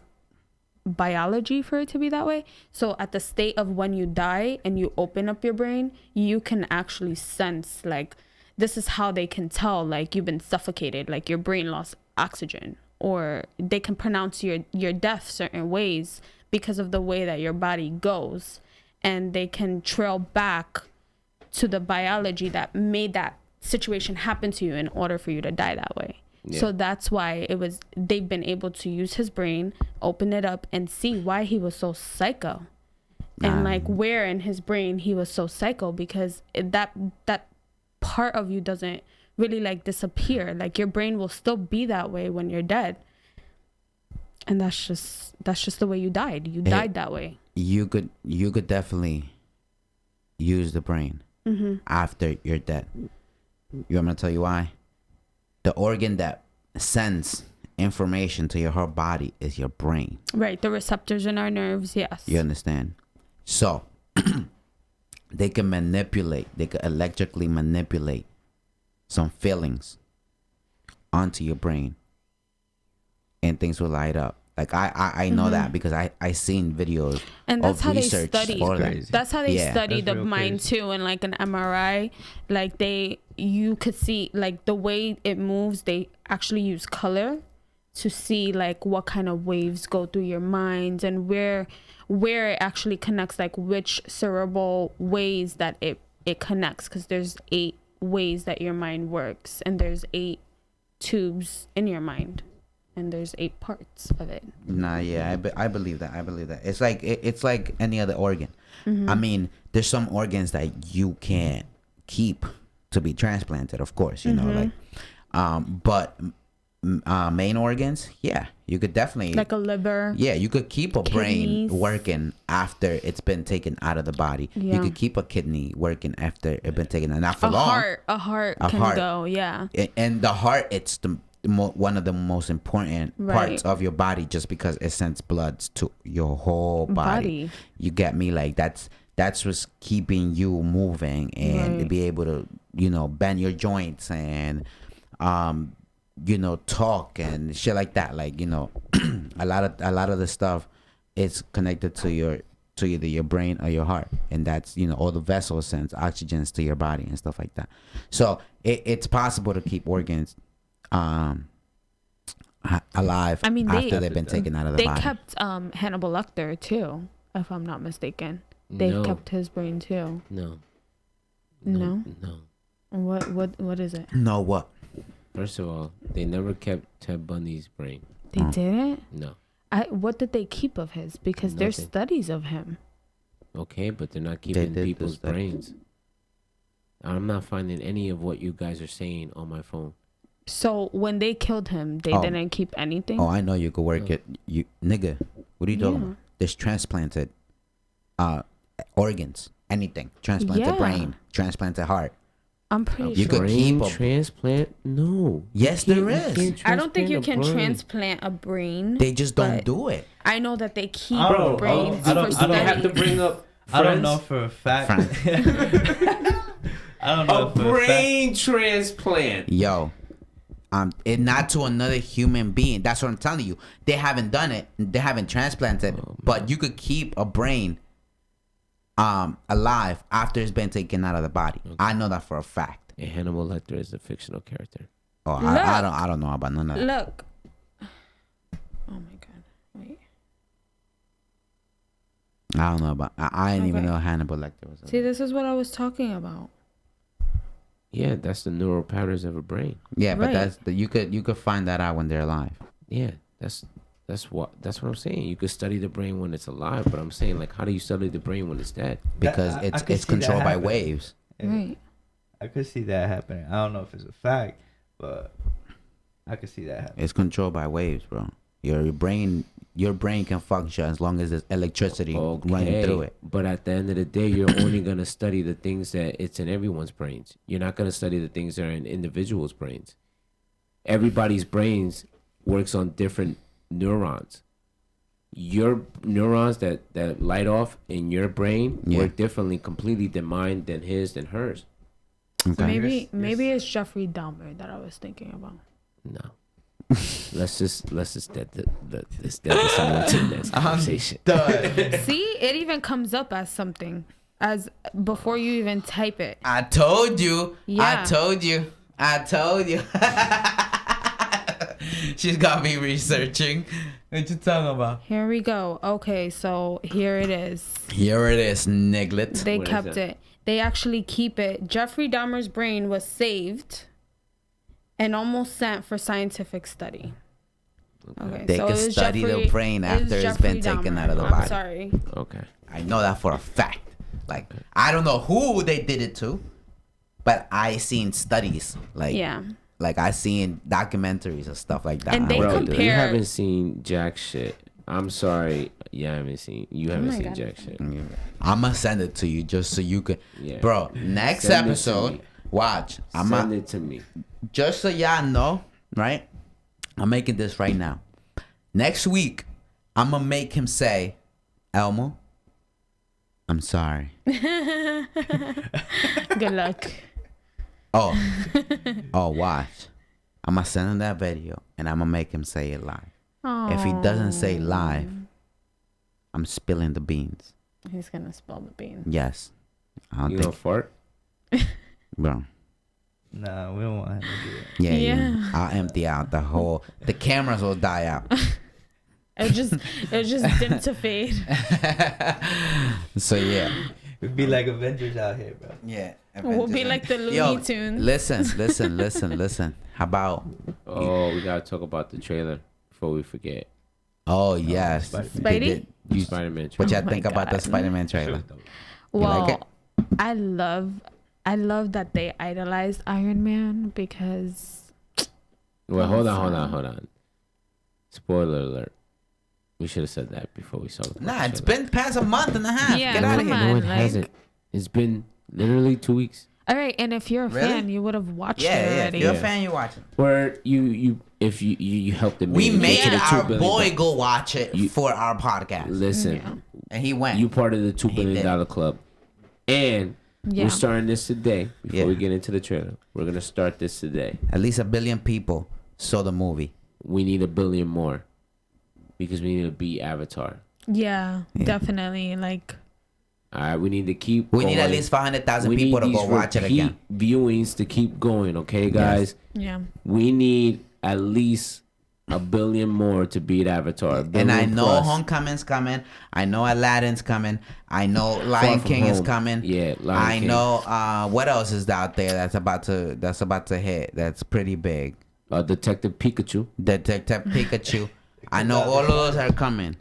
biology for it to be that way. So at the state of when you die and you open up your brain, you can actually sense, like, this is how they can tell, like, you've been suffocated, like your brain lost oxygen, or they can pronounce your death certain ways because of the way that your body goes. and they can trail back to the biology that made that situation happen to you in order for you to die that way. Yeah. So that's why they've been able to use his brain, open it up, and see why he was so psycho. And like where in his brain he was so psycho, because that part of you doesn't really like disappear. Like your brain will still be that way when you're dead. And that's just the way you died. You died that way. You could definitely use the brain after you're dead. You want me to tell you why? The organ that sends information to your whole body is your brain. Right, the receptors in our nerves, yes. You understand? So they can electrically manipulate some feelings onto your brain, and things will light up. Like I know that because I seen videos and that's of how research they study. for that. That's how they study the mind crazy. too, and like an MRI, like you could see like the way it moves. They actually use color to see like what kind of waves go through your mind and where it actually connects, like which cerebral ways that it connects, because there's 8 ways that your mind works, and there's 8 tubes in your mind, and there's 8 parts of it. Nah, yeah, I believe that. It's like any other organ. I mean, there's some organs that you can't keep to be transplanted, of course, you know, like, but main organs, yeah, you could definitely, like a liver. Yeah, you could keep a kidneys. brain working after it's been taken out of the body. Yeah. You could keep a kidney working after it's been taken out. Not for long. A heart can go, yeah. And the heart, it's one of the most important parts of your body, just because it sends blood to your whole body. You get me? Like that's what's keeping you moving and be able to, you know, bend your joints and you know, talk and shit like that. Like, you know, a lot of the stuff is connected to either your brain or your heart, and that's, you know, all the vessels sends oxygens to your body and stuff like that. So it's possible to keep organs alive, I mean, after they've been taken out of the body. They kept Hannibal Lecter too, if I'm not mistaken. They kept his brain too. No. What is it? No, what? First of all, they never kept Ted Bundy's brain. They didn't? No. What did they keep of his? Because there's studies of him. Okay, but they're not keeping people's brains. I'm not finding any of what you guys are saying on my phone. So when they killed him, they didn't keep anything? Oh, I know you could work it. You nigga, what are you talking about? There's transplanted organs, anything. Transplanted brain, transplanted heart. I'm pretty You sure. could keep a transplant? No. Yes, there is. I don't think you can transplant a brain. They just don't do it. I know that they keep Bro, brains I don't for study. have to bring up I don't know for a fact. I don't know a for brain transplant. Yo, it not to another human being. That's what I'm telling you. They haven't done it. They haven't transplanted. But you could keep a brain alive after it's been taken out of the body. Okay. I know that for a fact. And Hannibal Lecter is a fictional character. Oh, I don't know about none of that. Look. Oh my god. Wait. I don't know about. I didn't even know Hannibal Lecter was. See, this is what I was talking about. Yeah, that's the neural patterns of a brain. Yeah, but you could find that out when they're alive. Yeah, that's what I'm saying. You could study the brain when it's alive, but I'm saying, like, how do you study the brain when it's dead? Because it's controlled by waves. Right. I could see that happening. I don't know if it's a fact, but I could see that happening. It's controlled by waves, bro. Your brain can function as long as there's electricity running through it. But at the end of the day, you're only gonna study the things that it's in everyone's brains. You're not gonna study the things that are in individuals' brains. Everybody's brains works on different neurons. Your neurons that light off in your brain work differently completely than mine, than his, than hers. Okay. Maybe it's Jeffrey Dahmer that I was thinking about. No. let's just dead this someone to the next conversation. See, it even comes up as something as before you even type it. I told you. Yeah. I told you. She's got me researching. What you talking about? Here we go. Okay, so here it is. Here it is, Niglet. They What is kept that? it. They actually keep it. Jeffrey Dahmer's brain was saved and almost sent for scientific study. Okay, They so can it was study the Jeffrey- brain it was after it's Jeffrey been taken Dahmer. out of the I'm body. sorry. Okay. I know that for a fact. Like, I don't know who they did it to, but I seen studies. Like, Yeah. like I seen documentaries and stuff like that. And they I Bro, would do it. you compare- haven't seen jack shit. I'm sorry. You haven't seen my seen God. jack shit. I'm gonna send it to you just so you could. Yeah. Bro, next Send it to episode, me. watch. Send it to me. Just so y'all know, right? I'm making this right now. Next week, I'm gonna make him say, Elmo, I'm sorry. Good luck. Oh, watch. I'm gonna send him that video and I'm gonna make him say it live. If he doesn't say live, I'm spilling the beans. He's gonna spill the beans. Yes. I don't You gonna think, fart? bro. Nah, we don't want him to do that. Yeah, yeah. Yeah. I'll empty out the whole. The cameras will die out. It just dim to fade. So yeah. We'd be like Avengers out here, bro. Yeah. We'll be like the Looney Yo, Tunes. listen. How about? Oh, we gotta talk about the trailer before we forget. Oh yes. Spider-Man. They Spidey? did- You, Spider-Man. what y'all Oh my think about the God. Spider-Man trailer? Well, like it? I love that they idolized Iron Man because Well, hold on. Spoiler alert. We should have said that before we saw the Nah, it's trailer. been past a month and a half. Yeah, Get out of come here. on. No, it like- hasn't. It's been literally 2 weeks. all right, and if you're a Really? fan, you would have watched it Yeah, yeah. already. If you're a Yeah. fan, you watch it. Where if you helped them. We get made to the $2 our billion boy go watch it You- for our podcast, Listen, Yeah. and he went. you part of the $2 He billion did. club, and Yeah. we're starting this today. Before Yeah. we get into the trailer, we're gonna start this today. At least 1 billion people saw the movie. We need 1 billion more because we need to beat Avatar. Yeah, Yeah. definitely. Like, All right, we need to keep. We need at going. least 500,000 We people to need go these watch it repeat again. viewings to keep going. Okay, guys. yeah. We need at least 1 billion more to beat Avatar. And I know plus. Homecoming's coming. I know Aladdin's coming. I know Far Lion From King is Home. coming. Yeah, Lion I King. know what else is out there that's about to hit. That's pretty big. Detective Pikachu. Detective Pikachu. I know all of those are coming.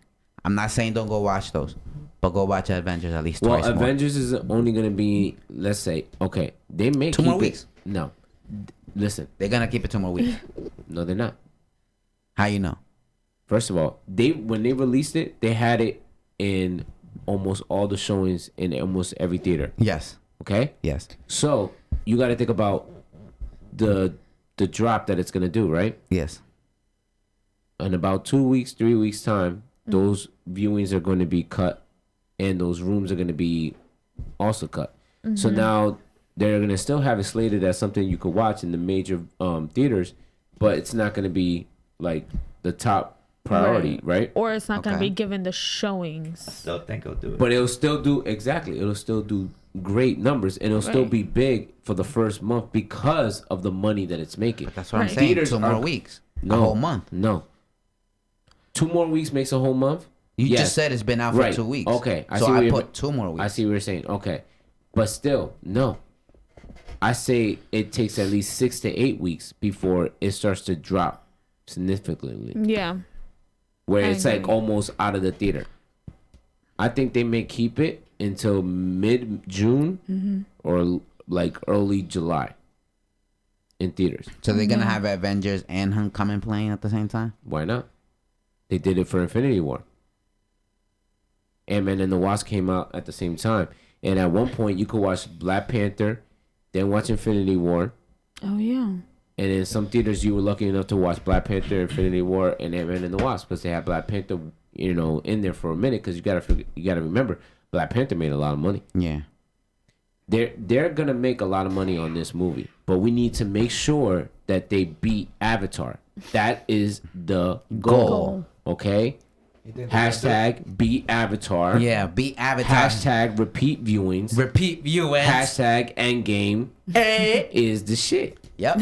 I'm not saying don't go watch those, but go watch Avengers at least Well, twice more. Avengers is only gonna be, let's say, okay, they may 2 keep more it- weeks. No, listen, They're gonna keep it 2 more weeks. no, they're not. How you know? First of all, when they released it, they had it in almost all the showings in almost every theater. Yes. Okay, Yes. so you got to think about the drop that it's gonna do, right? Yes. In about 2 weeks, 3 weeks time, those viewings are going to be cut, and those rooms are going to be also cut. So now they're going to still have it slated as something you could watch in the major theaters, but it's not going to be like the top priority, right? Or it's not going to Okay. be given the showings. Still think he'll do it. But it'll still do exactly. It'll still do great numbers, and it'll still Right. be big for the first month because of the money that it's making. That's what I'm Right. saying. Theaters 2 more are- weeks. No. A whole month. No. 2 more weeks makes a whole month. You Yes. just said it's been out for Right. 2 weeks. Okay, I so see what I you're- put 2 more weeks. I see what you're saying. Okay. But still, no. I say it takes at least 6 to 8 weeks before it starts to drop significantly. Yeah. Where I it's like agree. almost out of the theater. I think they may keep it until mid-June or like early July in theaters. So they're gonna have Avengers and Homecoming playing at the same time. Why not? They did it for Infinity War. Ant-Man and the Wasp came out at the same time. And at one point, you could watch Black Panther, then watch Infinity War. Oh, yeah. And in some theaters, you were lucky enough to watch Black Panther, Infinity War, and Ant-Man and the Wasp because they had Black Panther, in there for a minute. Because you gotta remember, Black Panther made a lot of money. Yeah. They're gonna make a lot of money on this movie, but we need to make sure that they beat Avatar. That is the goal. Okay. Hashtag beat Avatar. Yeah. Beat Avatar. Hashtag repeat viewings. Repeat viewings. Hashtag Endgame is the shit. Yep.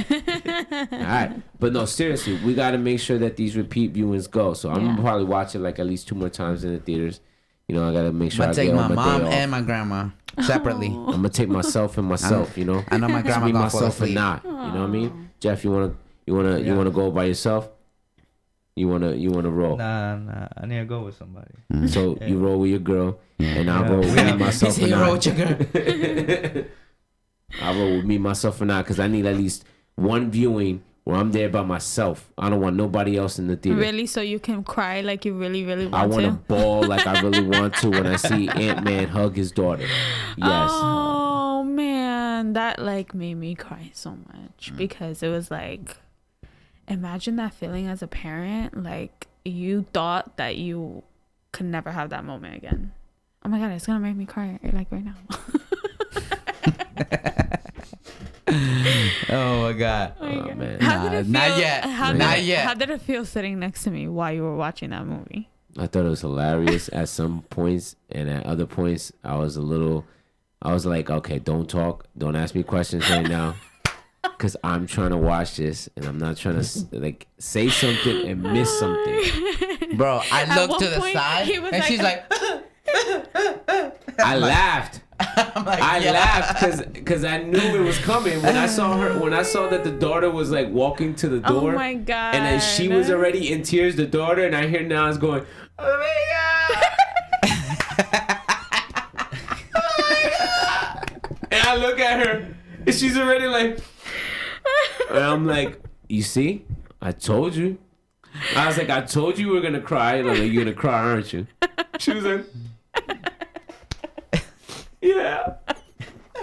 All right, but no, seriously, we got to make sure that these repeat viewings go. So I'm gonna probably watch it like at least 2 more times in the theaters. You know, I gotta make sure But I take get my on my mom day off. and my grandma separately. I'm gonna take myself and myself. You know, I know my Just grandma be gonna fall myself and asleep. not. You know what I mean? Jeff, you wanna go by yourself? You wanna roll? Nah. I need to go with somebody. So you roll with your girl, and I'll Yeah. roll with me, myself, He and roll I. with your girl. I'll roll with me, myself, and I, because I need at least one viewing where I'm there by myself. I don't want nobody else in the theater. Really? So you can cry like you really, really I want want to to? bawl like I really want to when I see Ant-Man hug his daughter. Yes. Oh man, that like made me cry so much because it was like, imagine that feeling as a parent. Like you thought that you could never have that moment again. Oh my god, it's gonna make me cry like right now. Oh my god. Oh, man. How did it feel? Not yet. Not yet. How did it feel sitting next to me while you were watching that movie? I thought it was hilarious at some points, and at other points, I was like, okay, don't talk. Don't ask me questions right now. Because I'm trying to watch this, and I'm not trying to, like, say something and miss something. Bro, I At looked one to the point, side he was and like- she's like, I laughed. I'm like, I yeah. laughed because I knew it was coming. When I saw that the daughter was like walking to the door. Oh my god! And then she was already in tears, the daughter, and I hear Nas going, oh my god. Oh my god. And I look at her, and she's already like, and I'm like, you see? I told you. I was like, I told you were going to cry. Like, you're going to cry, aren't you? She was like, yeah.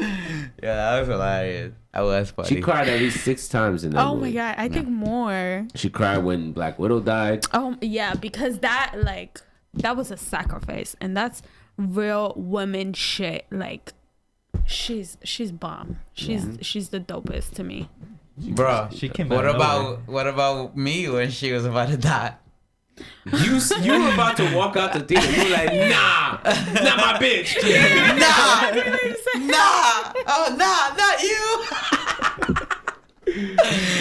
Yeah, that was hilarious. That was funny. She cried at least 6 times in that Oh movie. my god! I think more. She cried when Black Widow died. Oh yeah, because that was a sacrifice, and that's real woman shit. Like, she's bomb. She's the dopest to me. Bro, She came what out of about nowhere. me when she was about to die? You were about to walk out the theater. You were like, nah, not my bitch. Nah, oh nah, not you.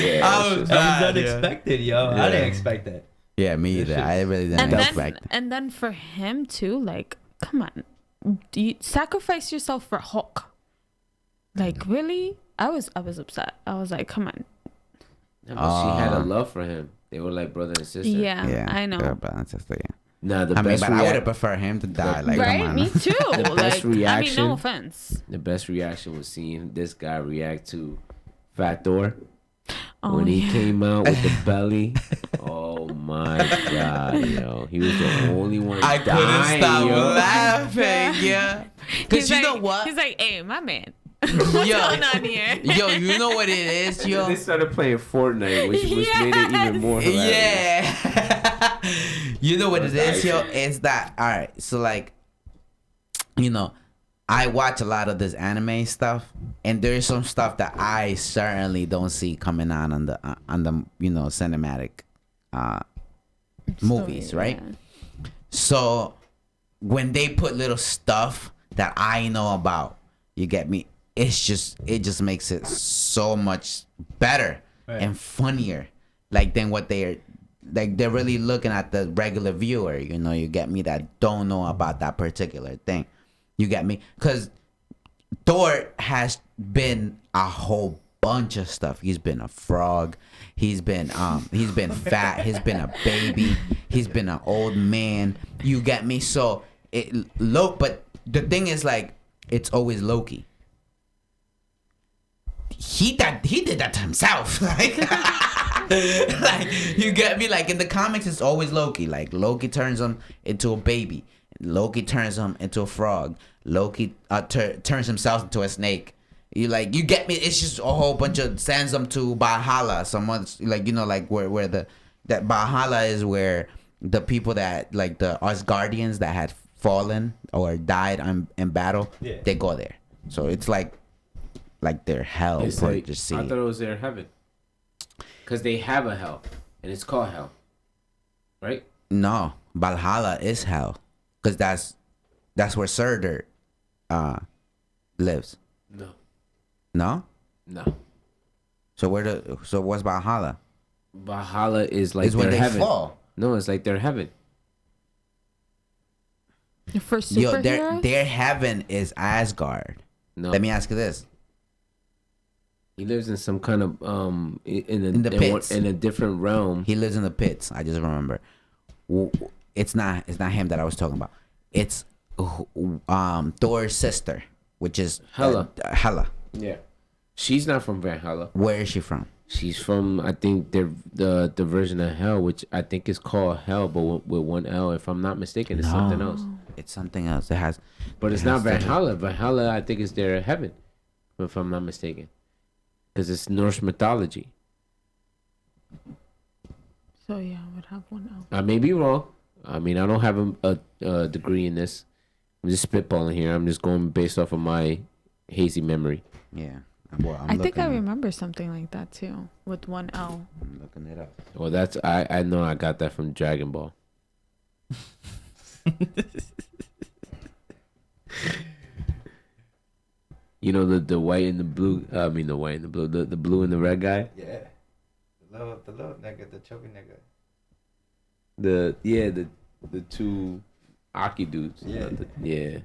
Yeah, I was That mad, was yeah. unexpected, yo. I didn't expect that. Yeah, me either. I really didn't And then expect. and then for him too, like, come on, do you sacrifice yourself for Hulk? Like, really? I was upset. I was like, come on. But she had a love for him. They were like brother and sister. Yeah, I know. Yeah, but that's just, yeah. Nah, the I mean, best but I would have preferred him to die. Like, Right? come on. Me too. The best Like, I mean, reaction- no offense. the best reaction was seeing this guy react to Fat Thor Oh, when he yeah. came out with the belly. Oh my god, yo, he was the only one. I couldn't dying, stop yo. laughing. Yeah, because He's you like, know what? He's like, hey, my man. What's going on here? Yo, you know what it is, yo. They started playing Fortnite, which made it even more hilarious. Yeah. You know what it is, yo? It's that, all right, so like, you know, I watch a lot of this anime stuff, and there's some stuff that I certainly don't see coming on the you know, cinematic movies, right? Yeah. So when they put little stuff that I know about, you get me? It just makes it so much better and funnier, like than what they're really looking at the regular viewer. You know, you get me, that don't know about that particular thing. You get me? Because Thor has been a whole bunch of stuff. He's been a frog. He's been fat. He's been a baby. He's been an old man. You get me? So but the thing is, like, it's always Loki. He did that to himself. Like, like, you get me? Like, in the comics, it's always Loki. Like, Loki turns him into a baby. Loki turns him into a frog. Loki turns himself into a snake. You get me? It's just a whole bunch of, sends them to Valhalla. Someone's like, you know, like where that Valhalla is, where the people that, like, the Asgardians that had fallen or died in battle, they go there. So it's like their hell. It's For like, to see. I thought it was their heaven, because they have a hell, and it's called hell, right? No, Valhalla is hell, because that's where Surtur lives. No, No, no. So what's Valhalla? Valhalla is like Is when their they heaven. fall. No, it's like their heaven. For Yo, superheroes? their heaven is Asgard. No, Let me ask you this. he lives in some kind of In the pits. in a different realm. He lives in the pits. I just remember. It's not him that I was talking about. It's Thor's sister, which is Hela. Hela. Yeah, she's not from Valhalla. Where is she from? She's from, I think, the version of Hell, which I think is called Hell, but with one L. If I'm not mistaken, it's something else. It's something else. It has, But it's it not has to- Valhalla. Valhalla, I think, is their heaven, if I'm not mistaken, because it's Norse mythology. So yeah, I would have one out. I may be wrong. I mean, I don't have a degree in this. I'm just spitballing here. I'm just going based off of my hazy memory. Yeah. Well, I think I remember something like that too, with one L. I'm looking it up. Well, that's I know I got that from Dragon Ball. You know the white and the blue. I mean the white and the blue. The blue and the red guy. Yeah. The little nigga, the chubby nigga. The two Aki dudes. Yeah. Yeah.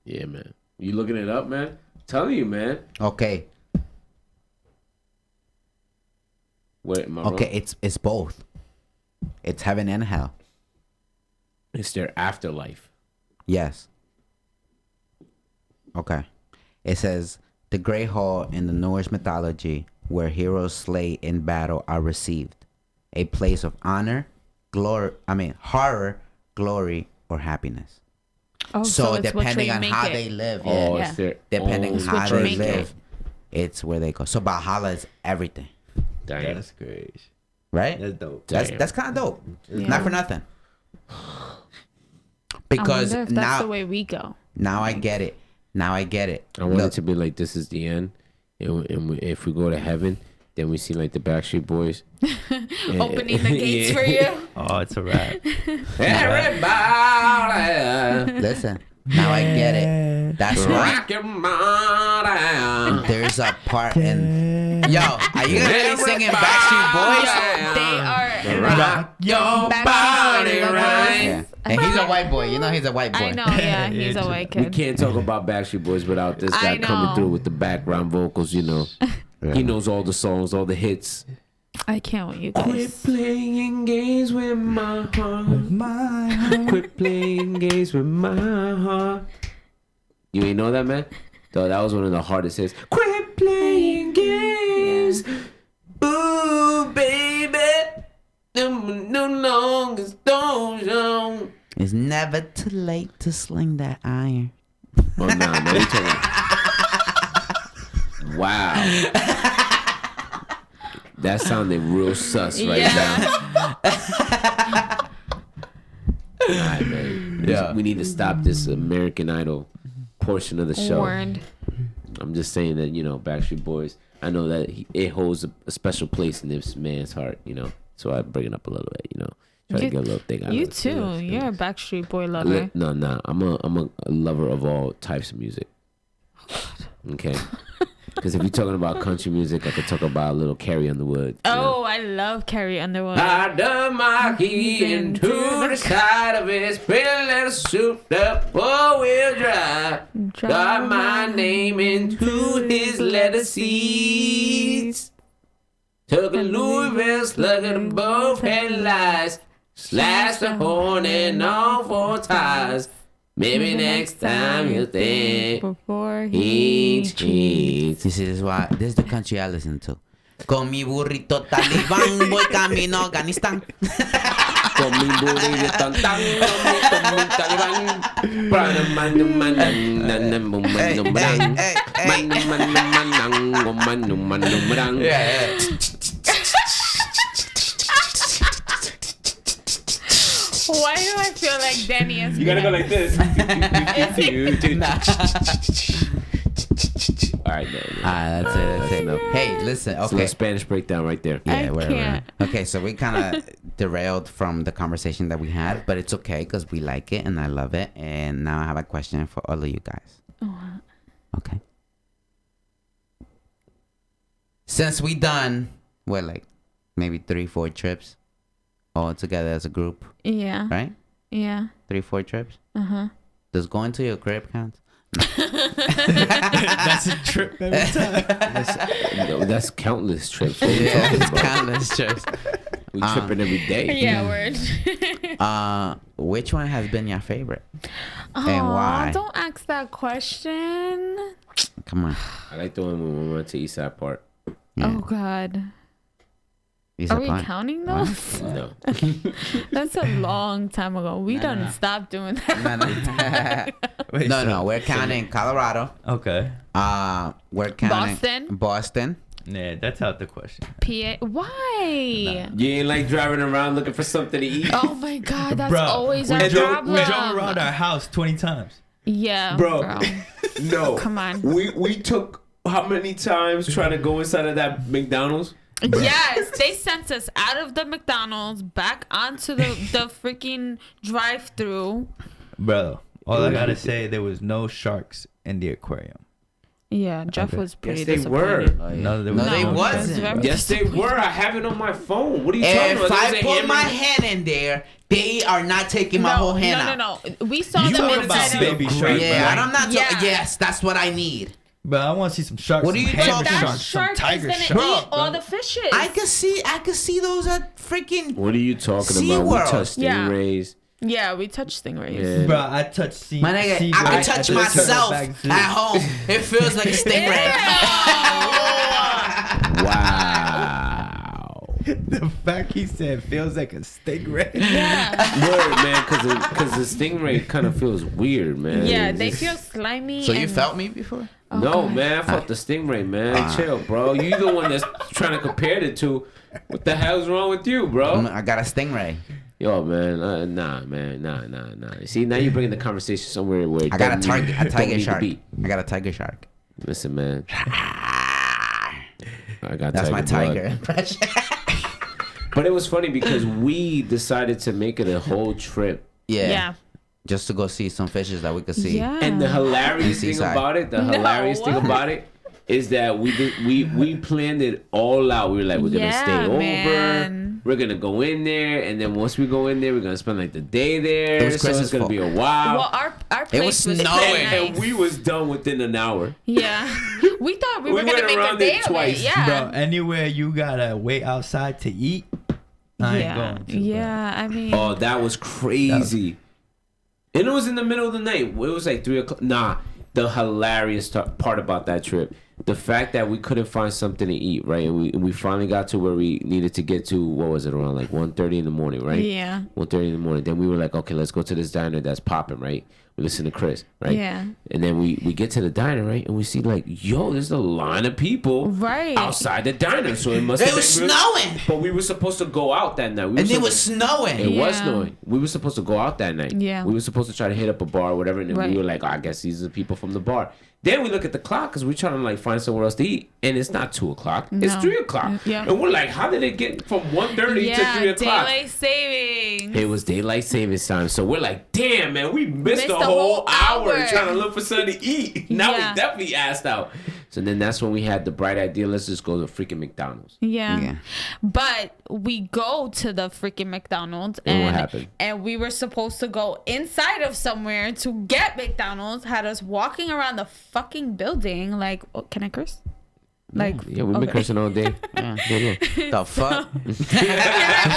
Yeah, man. You looking it up, man? I'm telling you, man. Okay. Wait, am I Okay. wrong? It's both. It's heaven and hell. It's their afterlife. Yes. Okay. It says the Great Hall in the Norse mythology, where heroes slay in battle are received, a place of honor, horror, glory, or happiness. Oh, So it's what depending you on make how it. they live, Oh, Yeah. it's their depending own how what you they make it. live, it's where they go. So Valhalla is everything, Damn. That's great. right? That's dope. Damn. That's kind of dope. Yeah. Not for nothing. I Because wonder if that's now the way we go. now I get it. Now I get it. I want Look, it to be like this is the end, and if we go to heaven, then we see like the Backstreet Boys Opening the gates Yeah. for you. Oh, it's a wrap. Everybody, listen. Now I get it. That's why rock your body. there's a part in. Yo, are you gonna really singing Backstreet Boys? They are Rock your Backstreet body Boys. right. Yeah. And he's a white boy. You know he's a white boy. I know, yeah, he's a white We kid. can't talk about Backstreet Boys without this I guy coming know. through with the background vocals. You know, he knows all the songs, all the hits. I can't with you Quit guys. playing games with my heart. Quit playing games with my heart. You ain't know that, man? Though that was one of the hardest hits. Quit playing games. Ooh, baby. No longer don't. It's never too late to sling that iron. Oh, nah, man. You talking. Wow. That sounded real sus right now. All right, man. Yeah. We need to stop this American Idol portion of the show. Word. I'm just saying that, Backstreet Boys, I know that it holds a special place in this man's heart, So I bring it up a little bit, Try to You- get a little thing out You of it. too. You're a Backstreet Boy lover. No. I'm a lover of all types of music. Okay. Because if you're talking about country music, I could talk about a little Carrie Underwood. Oh, I love Carrie Underwood. I dug my key into the side of his little souped up four-wheel drive. Got my name into his leather seats. Took a Louisville slug at both headlights. Slashed the horn and all four tires. Maybe next time you'll think Before he he cheats. You see, this is the country I listen to. Con mi burrito talibán voy camino a Afganistán. Con mi burrito tan tan, con mi talibán. Para manu manan, nanan mu manu marang. Manu manu marang. Why do I feel like Danny is You gotta go like this. All right, man. That's it. Hey, listen. It's a Okay. little Spanish breakdown right there. I whatever. can't. Okay, so we kind of derailed from the conversation that we had, but it's okay because we like it and I love it. And now I have a question for all of you guys. Okay. since we done what, like maybe 3-4 trips all together as a group, Yeah. right? Yeah. 3-4 trips. Uh-huh. Does going to your crib count? That's a trip every time. That's countless trips. What are you Yeah, talking it's about? countless trips. We tripping every day. Yeah, word. Which one has been your favorite? Oh, why? don't ask that question. Come on. I like the one when we went to East Side Park. Yeah. Oh, God. You Are said we fine. counting What? those? No. That's a long time ago. We done stopped doing that. Wait, No, so- no, we're counting Colorado. Okay. We're counting Boston? Boston. Yeah, that's out the question. PA. Why? You ain't like driving around looking for something to eat? Oh, my God. That's Bro, always we our drove, problem. we drove around our house 20 times. Yeah, Bro. No. Come on. We took how many times trying to go inside of that McDonald's? Yes, they sent us out of the McDonald's back onto the freaking drive-through. Bro, all I gotta say, there was no sharks in the aquarium. Yeah, Jeff Okay. was pretty Yes, they disappointed. were. No, there No, was they no wasn't. sharks. Yes, they were. I have it on my phone. What are you talking If about? I There's a put hammer- my hand in there, they are not taking my whole hand out. No. We saw You them talking about inside baby of shark, Yeah, bro. and I'm not. Yeah. Yes, that's what I need. But I want to see some sharks. What are some you hammer talking that about? sharks, shark some tiger is sharks. gonna eat all bro. the fishes. I could see those at freaking. What are you talking SeaWorld. about? We touched Yeah. stingrays. Yeah, we touched stingrays. Yeah. Bro, I touched sea. My nigga, sea I bird can at touch the myself Turtleback Zoo. at home. It feels like a stingray. Wow. The fact he said feels like a stingray. Yeah. Word, man, because the stingray kind of feels weird, man. Yeah, It's they just- feel slimy. So you and- felt me before? Oh, No, God. man, I felt the stingray, man. Chill, bro. You the one that's trying to compare the two. What the hell's wrong with you, bro? I got a stingray. Yo, man, nah, man, nah. See, now you're bringing the conversation somewhere where it I got a don't need- tiger don't need to shark. be. I got a tiger shark. Listen, man. I got That's my blood. tiger impression. But it was funny because we decided to make it a whole trip. Yeah. Yeah. Just to go see some fishes that we could see. Yeah. And the hilarious thing Seaside. about it, is that we planned it all out. We were like, we're gonna Yeah, stay over. man. We're gonna go in there, and then once we go in there, we're gonna spend like the day there. It was so Chris's it's gonna fault. be a while. Well, our place was was snowing. pretty and nice. we was done within an hour. Yeah. We thought we We were gonna went make a around day it of twice. it. Yeah. Bro, anywhere you gotta wait outside to eat, I ain't yeah. going to. bro. Yeah. I mean. Oh, that was crazy. And it was in the middle of the night. It was like 3:00. Nah, the hilarious part about that trip, the fact that we couldn't find something to eat, right? And we finally got to where we needed to get to. What was it, around like 1:30 in the morning, right? Yeah. 1:30 in the morning. Then we were like, okay, let's go to this diner that's popping, right? We listen to Chris, right? Yeah. And then we get to the diner, right? And we see like, yo, there's a line of people Right. outside the diner. So it must It have was been snowing. But we were supposed to go out that night. And it was snowing. It was Yeah. snowing. We were supposed to go out that night. Yeah. We were supposed to try to hit up a bar or whatever. And then Right. we were like, oh, I guess these are the people from the bar. Then we look at the clock because we're trying to like find somewhere else to eat. And it's not 2:00. It's No. 3:00. Yeah. And we're like, how did it get from 1:30 to 3:00? Daylight savings. It was daylight savings time. So we're like, damn, man, we missed Missed a the whole whole hour hour. trying to look for something to eat. Now Yeah. we definitely asked out. So then that's when we had the bright idea, let's just go to freaking McDonald's. Yeah. Yeah. But we go to the freaking McDonald's And and what happened? And we were supposed to go inside of somewhere to get McDonald's, had us walking around the fucking building like, oh, can I curse? Like, Yeah, we've been okay. cursing all day. Yeah, yeah. The fuck? We're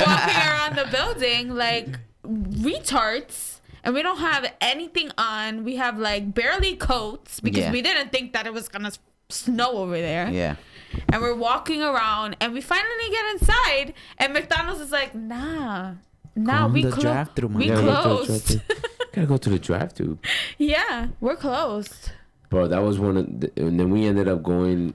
walking around the building like retards, and we don't have anything on. We have like barely coats because Yeah. we didn't think that it was gonna snow over there. Yeah. And we're walking around, and we finally get inside, and McDonald's is like, nah, Come we the closed. drive-thru, We man. Gotta go to the closed. drive-thru. Gotta go to the drive-thru. Yeah, we're closed. Bro, that was one of the, and then we ended up going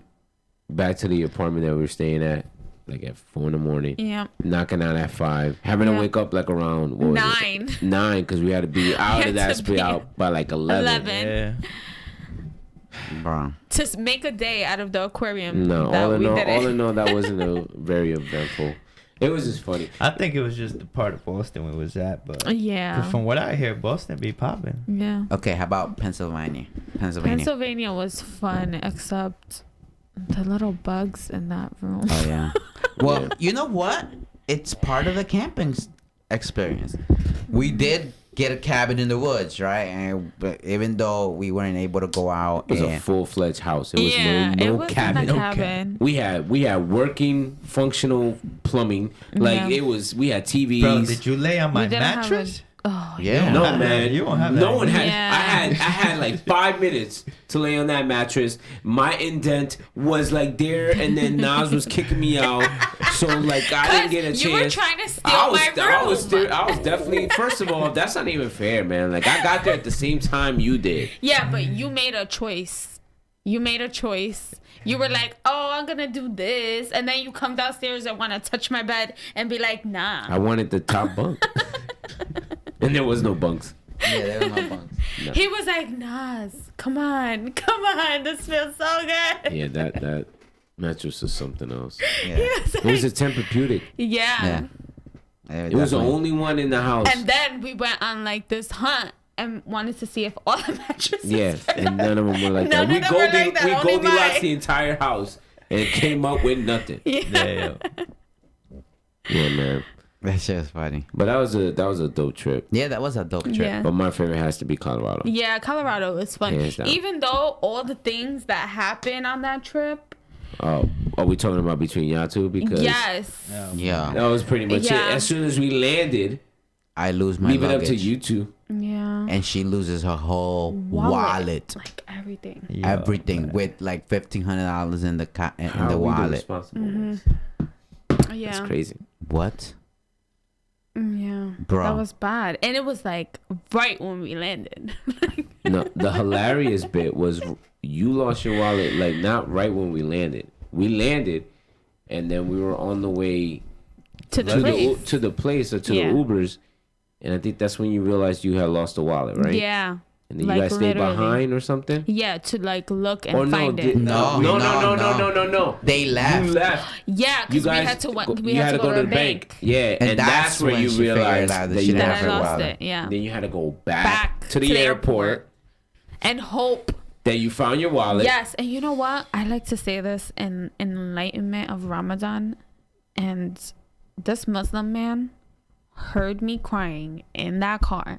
back to the apartment that we were staying at, like at 4 in the morning. Yeah. Knocking out at 5. Having to Yeah. wake up like around, what was it? 9. 9, because we had to be out had of that to split be out by like 11. 11. Yeah. Bro. To make a day out of the aquarium. No, that all we in didn't. all, that wasn't a very eventful. It was just funny. I think it was just the part of Boston we was at, but Yeah. from what I hear, Boston be popping. Yeah. Okay, how about Pennsylvania? Pennsylvania was fun, except The little bugs in that room. Oh yeah. Well, you know what? It's part of the camping experience. We did get a cabin in the woods, right? And but even though we weren't able to go out, It was a full-fledged house. It was Yeah, no it was cabin. a cabin. We had working, functional plumbing. Like Yeah. it was. We had TVs. Bro, did you lay on my didn't have mattress? Oh yeah. No, man. You don't have no that. one had. Yeah. I had like 5 minutes to lay on that mattress. My indent was like there, and then Nas was kicking me out. So like I didn't get a chance. You were trying to steal I was, my room. I was definitely. First of all, that's not even fair, man. Like I got there at the same time you did. Yeah, but you made a choice. You made a choice. You were like, "Oh, I'm gonna do this," and then you come downstairs and want to touch my bed and be like, "Nah." I wanted the top bunk, and there was no bunks. Yeah, there were no bunks. No. He was like, "Nas, come on, this feels so good." Yeah, that mattress is something else. Yeah. He was It was a like, Tempur-Pedic. yeah. It was the only one in the house. And then we went on like this hunt and wanted to see if all the mattresses. Yeah, and none of them were like None that. of them were like that, We only Goldilocks mine. the entire house and came up with nothing. Yeah. Yeah, man. That shit was funny. But that was a dope trip. Yeah, that was a dope trip. Yeah. But my favorite has to be Colorado. Yeah, Colorado is fun. Hands down. Even though all the things that happened on that trip. Oh, are we talking about between y'all two? Because Yes. Yeah. that was pretty much Yeah. it. As soon as we landed, I lose my leave luggage. it up to you two. Yeah. And she loses her whole wallet. Like everything. Yo, Everything man. with like $1,500 in the in How the are we the wallet. responsible Mm-hmm. ones? Yeah. That's crazy. What? Yeah. Bro. That was bad. And it was like right when we landed. No, the hilarious bit was you lost your wallet like not right when we landed. We landed, and then we were on the way to the place. to the place or to Yeah. the Ubers, and I think that's when you realized you had lost the wallet, right? Yeah. And then like, you guys stayed literally. behind or something. Yeah, to like look and Or no, find it. No, no, no, no. They left. You left. Yeah, You because we guys, had to you had to go to the bank. Yeah, and that's where when you she figured realized out that that she you didn't That lost I her your lost wallet. it. Yeah. Then you had to go back, Back to the airport. And hope. That you found your wallet. Yes, and you know what? I like to say this in enlightenment of Ramadan, and this Muslim man heard me crying in that car.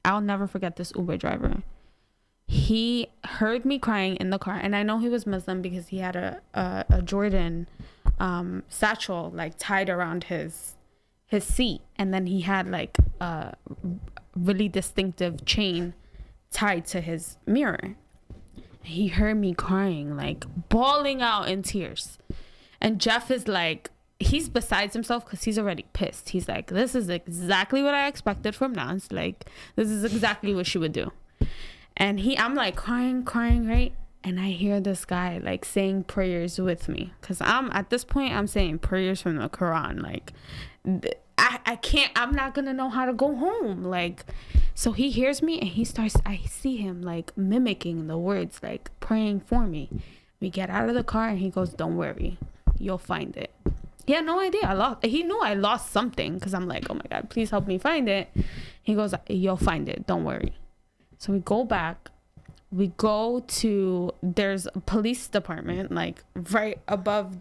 I'll never forget this Uber driver. He heard me crying in the car, and I know he was Muslim because he had a Jordan satchel like tied around his seat, and then he had like a really distinctive chain tied to his mirror. He heard me crying, like bawling out in tears. And Jeff is like, he's besides himself because he's already pissed. He's like, this is exactly what I expected from Nance. Like, this is exactly what she would do. And I'm like crying, right? And I hear this guy like saying prayers with me. Because at this point, I'm saying prayers from the Quran. Like, I can't, I'm not going to know how to go home. Like, so he hears me and I see him like mimicking the words, like praying for me. We get out of the car and he goes, don't worry, you'll find it. He had no idea he knew I lost something because I'm like, oh my God, please help me find it. He goes, you'll find it, don't worry. So we go back. We go to, there's a police department like right above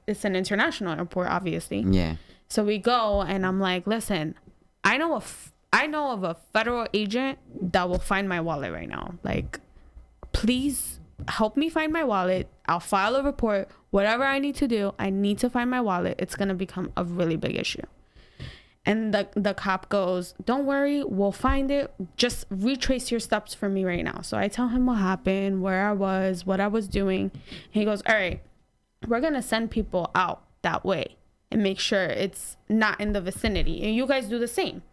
it's an international airport, obviously. Yeah. So we go and I'm like, listen, I know of a federal agent that will find my wallet right now. Like, please help me find my wallet. I'll file a report. Whatever I need to do, I need to find my wallet. It's going to become a really big issue. And the cop goes, don't worry, we'll find it. Just retrace your steps for me right now. So I tell him what happened, where I was, what I was doing. He goes, all right, we're going to send people out that way and make sure it's not in the vicinity. And you guys do the same.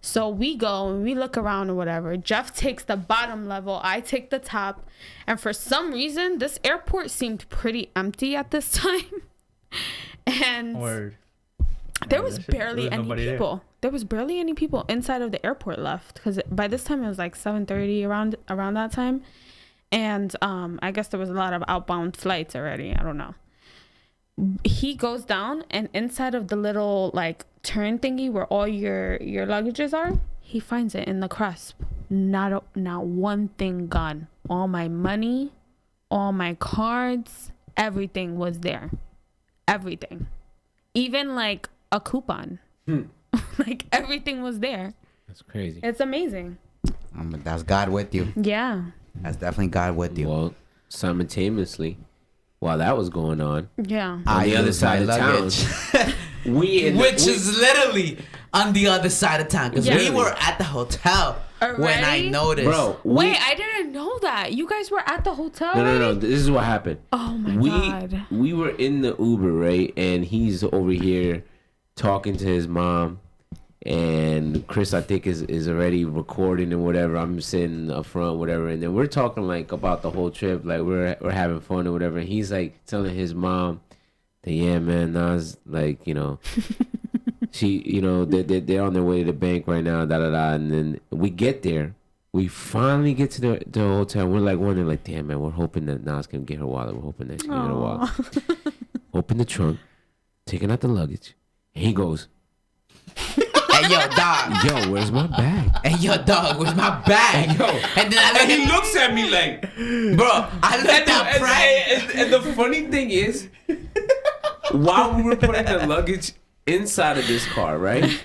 So we go and we look around or whatever. Jeff takes the bottom level. I take the top. And for some reason, this airport seemed pretty empty at this time. And Word. there Yeah, was that shit- barely there was any nobody there. people. There was barely any people inside of the airport left. Because by this time, it was like 7:30 around that time. And I guess there was a lot of outbound flights already. I don't know. He goes down and inside of the little like turn thingy where all your luggages are, he finds it in the cusp. Not one thing gone. All my money, all my cards, everything was there. Everything. Even like a coupon. Like everything was there. That's crazy. It's amazing. That's God with you. Yeah. That's definitely God with you. Well, simultaneously, while that was going on, Yeah. on the other side of town, which is literally on the other side of town, because Yeah. we were at the hotel when I Already? noticed. bro. Wait, I didn't know that. You guys were at the hotel? No. already? This is what happened. Oh my God. We were in the Uber, right? And he's over here talking to his mom. And Chris, I think, is already recording and whatever. I'm sitting up front, whatever. And then we're talking like about the whole trip, like we're having fun or whatever. And he's like telling his mom that, yeah, man, Nas, like, you know, she, you know, they're on their way to the bank right now, da da da. And then we get there. We finally get to the hotel. We're like wondering, like, damn, man, we're hoping that Nas can get her wallet. We're hoping that she can get her wallet. Open the trunk, taking out the luggage. And he goes, Hey, yo, dog. yo, where's my bag? Hey, yo, dog, where's my bag? Yo. And then I And he look looks at me like, bro, I looked at Frank. and the funny thing is, while we were putting the luggage inside of this car, right?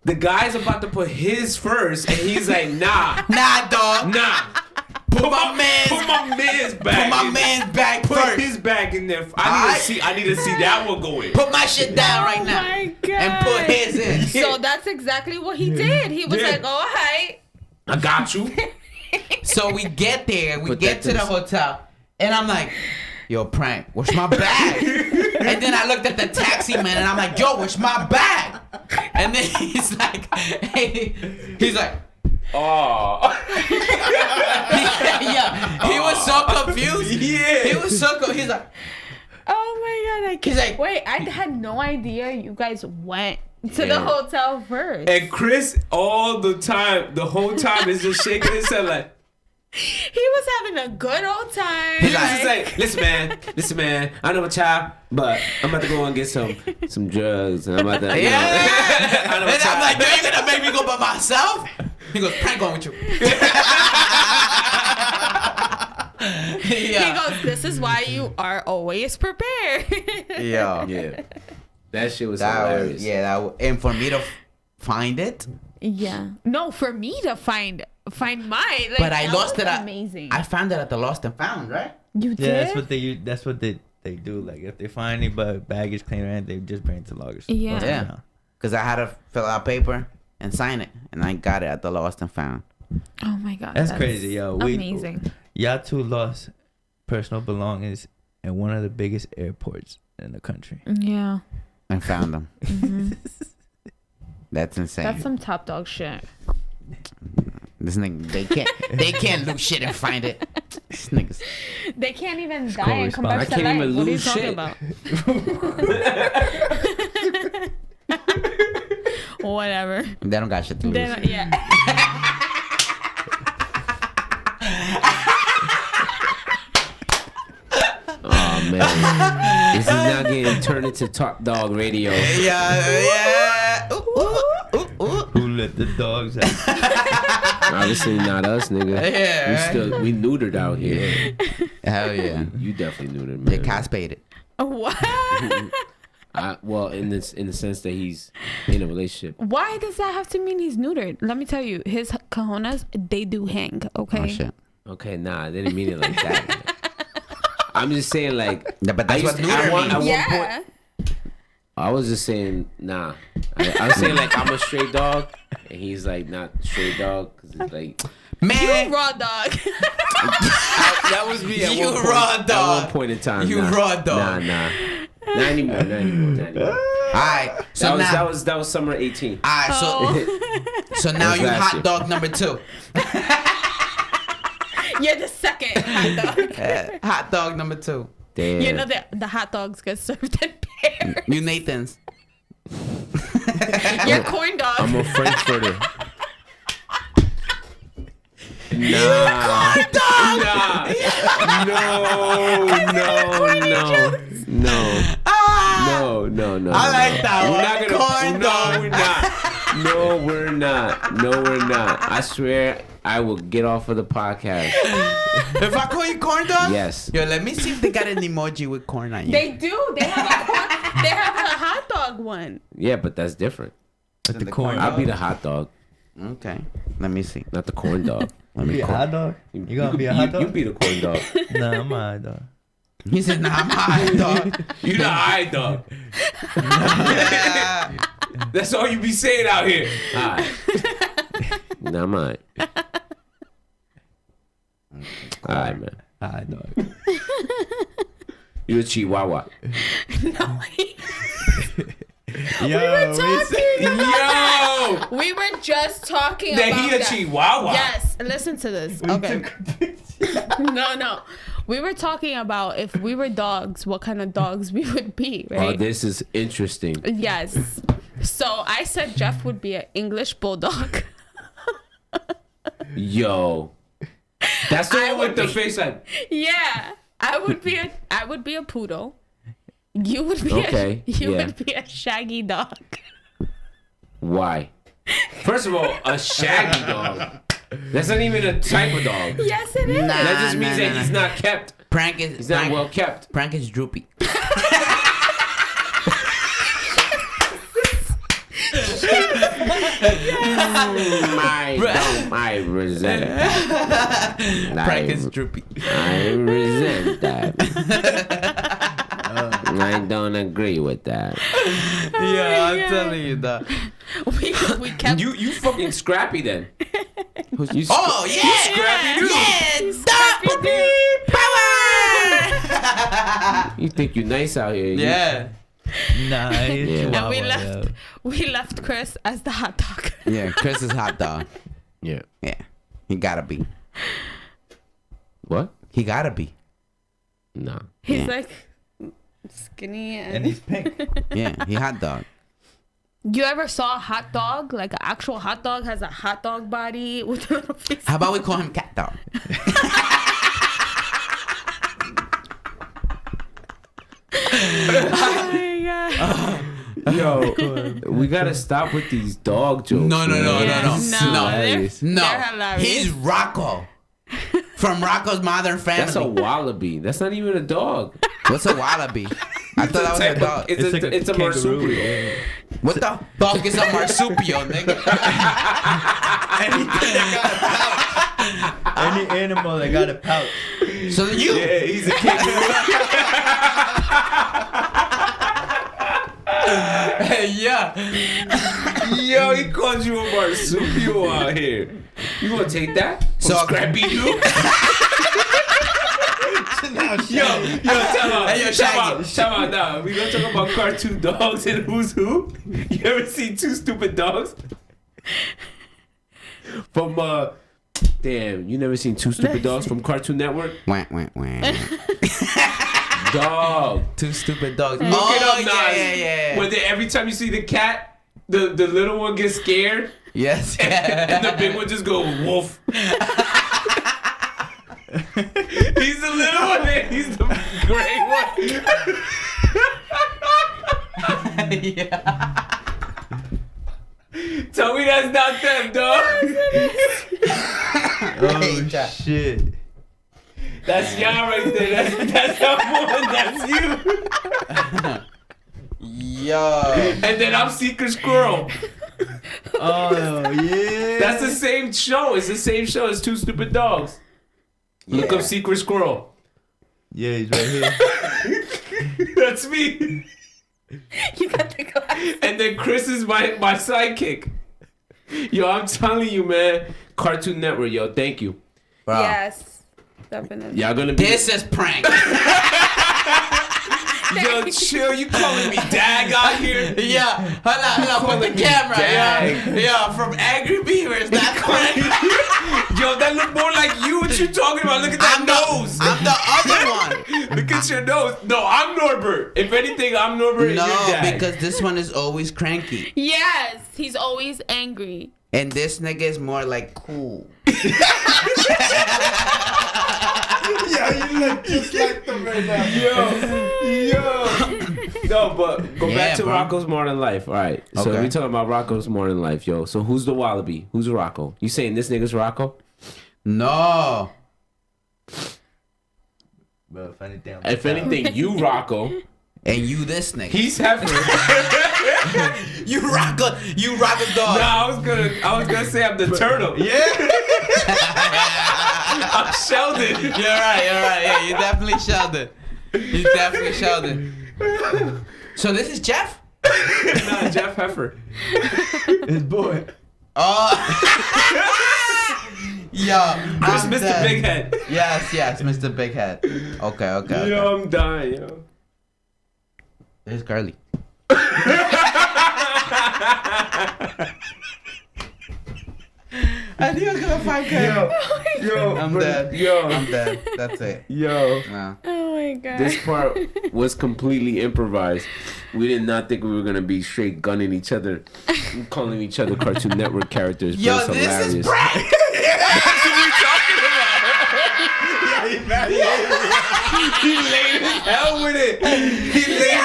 The guy's about to put his first, and he's like, nah, Nah, dog. nah. Put my man's bag. Put my man's bag Put first. his bag in there. Alright. I need to see that one going. Put my shit down right now. Oh my God. And put his in. So that's exactly what he did. He was Yeah. like, all right. I got you. So we get there, we Put get that to the to the- hotel, and I'm like, yo, Prank, where's my bag? And then I looked at the taxi man, and I'm like, yo, where's my bag? And then he's like, hey, he's like, Oh. yeah, he was so confused. Yeah. He was so confused. He's like, Oh my God. I He's can't. like- Wait, I had no idea you guys went to the Yeah. hotel first. And Chris, all the whole time, is just shaking his head like. He was having a good old time. He was just like, listen, man, I know a child, but I'm about to go and get some drugs, and I'm about to, you know, yeah. I know And a I'm child. like, yo, you gonna make me go by myself? He goes, Prank going with you. He goes, this is why you are always prepared. Yeah. Yeah, that shit was That hilarious. was, yeah, and for me to find it, Yeah. No, for me to find mine. Like, but I that lost was it at, amazing. I found it at the Lost and Found, right? You did? Yeah, that's what they do. Like if they find any baggage claim and they just bring it to loggers. Yeah. Lost and Yeah. found. Because I had to fill out paper and sign it, and I got it at the Lost and Found. Oh my God. That's crazy, yo. Amazing. Y'all two lost personal belongings in one of the biggest airports in the country. Yeah. And found them. Mhm. That's insane. That's some top dog shit. This nigga, they can't lose shit and find it. These niggas. They can't even die cold and come response. back I to can't life. even What are you lose talking shit. about? Whatever. They don't got shit to lose. Yeah. Oh man, this is now getting turned into Top Dog Radio. Yeah. Ooh, ooh, ooh, ooh. Who let the dogs out? Obviously not us, nigga. Yeah, We neutered out here. Hell yeah. You definitely neutered, They man. castrated. What? Well, in the sense that he's in a relationship. Why does that have to mean he's neutered? Let me tell you, his cojones, they do hang, okay? Oh shit. Okay, nah, I didn't mean it like that. I'm just saying, like, Yeah, but that's I what used to- neuter at one- means. at one Yeah. point, I was just saying, nah. I was saying, like, I'm a straight dog, and he's, like, not a straight dog, because it's, like... Man, You raw dog. That was me at You one point. raw At dog. one point in time. You nah. raw dog. Nah. Not anymore. alright. So now, that was summer 18. alright. So now was you last hot year. dog number 2. You're the second hot dog. Hot dog number 2. Damn. You know that the hot dogs get served in pairs. You Nathan's. You're corn dog. I'm a Frankfurter. Nah. No. Ah, No. I like that We're one. not gonna. Corn No, dog. we're not. No. No, we're not. No, we're not. I swear I will get off of the podcast. If I call you corn dog? Yes. Yo, let me see if they got an emoji with corn on you. They do. They have a hot dog one. Yeah, but that's different. But the corn I'll dog. be the hot dog, Okay. Let me see. not the corn dog. Let Be me a call. hot dog? You gonna be a hot dog? You be the corn dog. Nah, I'm a hot dog. He said, nah, I'm hot dog. You the high dog. That's all you be saying out here. Alright. Nah, I'm alright. Alright, man. Hot dog. You a chihuahua. No. Yo, Yo! We were just talking That about he a that. chihuahua. Yes, listen to this. Okay. No. We were talking about if we were dogs, what kind of dogs we would be, Oh, right? this is interesting. Yes. So I said Jeff would be an English bulldog. Yo. That's the I one with would the be- face like, Yeah. I would be a poodle. You would be Okay, you yeah. would be a shaggy dog. why? First of all, a shaggy dog. That's not even a type of dog. Yes, it is. Nah. That just means that he's not kept. Prank is He's not well kept. Prank is droopy. I resent that. Prank is droopy. I resent that. I don't agree with that. Yeah, I'm telling you that. We kept You fucking scrappy then. You Oh yeah, you scrappy dude. Yeah, You think you nice out here? yeah, Nah, it's Yeah. and we chihuahua, left yo. we left Chris as the hot dog. yeah. Chris is hot dog. Yeah. Yeah, he gotta be. What? He gotta be. No. He's Yeah. like skinny And he's pink. Yeah, he hot dog. You ever saw a hot dog? Like an actual hot dog has a hot dog body with a little face. How about we call him cat dog? Oh my god. Yo, we gotta stop with these dog jokes. No, man. No, This is they're- hilarious. No, They're hilarious. he's Rocco from Rocco's Modern Family. That's a wallaby. That's not even a dog. What's a wallaby? I thought that was a dog. It's a kangaroo, marsupial. yeah. What the fuck is a marsupial, nigga? Any animal that got a pouch. So you, Yeah, he's a kangaroo. yeah. Yo, he called you a marsupial out here. You gonna take that? So- Scrappy Doo? Yo, time out. Hey, yo, Shaggy. Time out now. We gonna talk about cartoon dogs and who's who? You ever seen Two Stupid Dogs? From damn, you never seen Two Stupid Dogs from Cartoon Network? Wah, wah, wah. Dog. Two stupid dogs. Look it up, yeah, Nas. yeah. When every time you see the cat, the little one gets scared, Yes. and the big one just go woof. He's the little one, and he's the gray one. Yeah. Tell me that's not them, dog. Oh, shit. That's y'all right there. That's that woman. That's you. Yo. And then I'm Secret Squirrel. Oh, yeah. That's the same show. It's the same show as Two Stupid Dogs. Look Yeah. up Secret Squirrel. Yeah, he's right here. That's me. You got the glass. And then Chris is my sidekick. Yo, I'm telling you, man. Cartoon Network, yo, thank you. Bro. Yes. Definitely. Y'all gonna be. This is prank. Yo, chill. You calling me Dag out here? Yeah. Hold on. Put the camera. Yeah. Yeah. From Angry Beavers. That's prank. Yo, that look more like you. What you talking about? Look at that nose. I'm the other one. Look at your nose. No, I'm Norbert. If anything, I'm Norbert and No, you're Dag. because this one is always cranky. Yes. He's always angry. And this nigga is more like cool. Yeah, you look just like them right now. Yo, No, but go Yeah, back to bro. Rocco's Modern Life. All right. So Okay. we talking about Rocco's Modern Life, yo. So who's the Wallaby? Who's Rocco? You saying this nigga's Rocco? No. Bro, If anything, you Rocco. And you this nigga. He's Heifer. you rock a dog. No, I was gonna say I'm the turtle. Yeah. I'm Sheldon. You're right. Yeah, you definitely Sheldon. So this is Jeff? Nah, Jeff Heifer. His boy. Oh. Yo, Chris, I'm Mr. dead. Big Head. Yes, Mr. Big Head. Okay. Yo, I'm dying, yo. There's Carly. I think I was gonna find Carly. Yo, I'm dead. Yo, I'm dead. That's it. yo. No. Oh my god. This part was completely improvised. We did not think we were gonna be straight gunning each other, calling each other Cartoon Network characters. But Yo, it's this hilarious. is Brad. He laid as hell with it. He laid.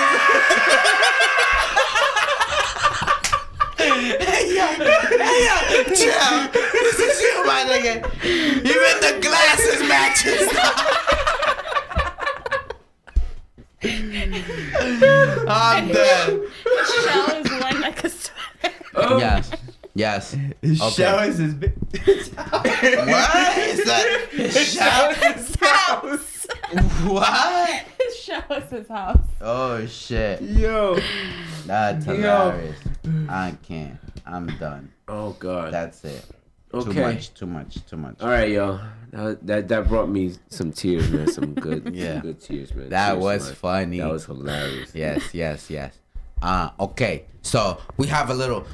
Hey yo, chill. This is you, my nigga. Even the glasses matches. I'm dead. Shell is one like a sweater. Oh. Yes. His Okay. show is his big. What is that? His house. What? Show us his house. Oh shit. Yo. That's hilarious. I can't. I'm done. Oh God. That's it. Okay. Too much. All right, yo. That brought me some tears, man. Some good, Yeah. some good tears, man. That Tears, was man. funny. That was hilarious. Yes. Okay. So we have a little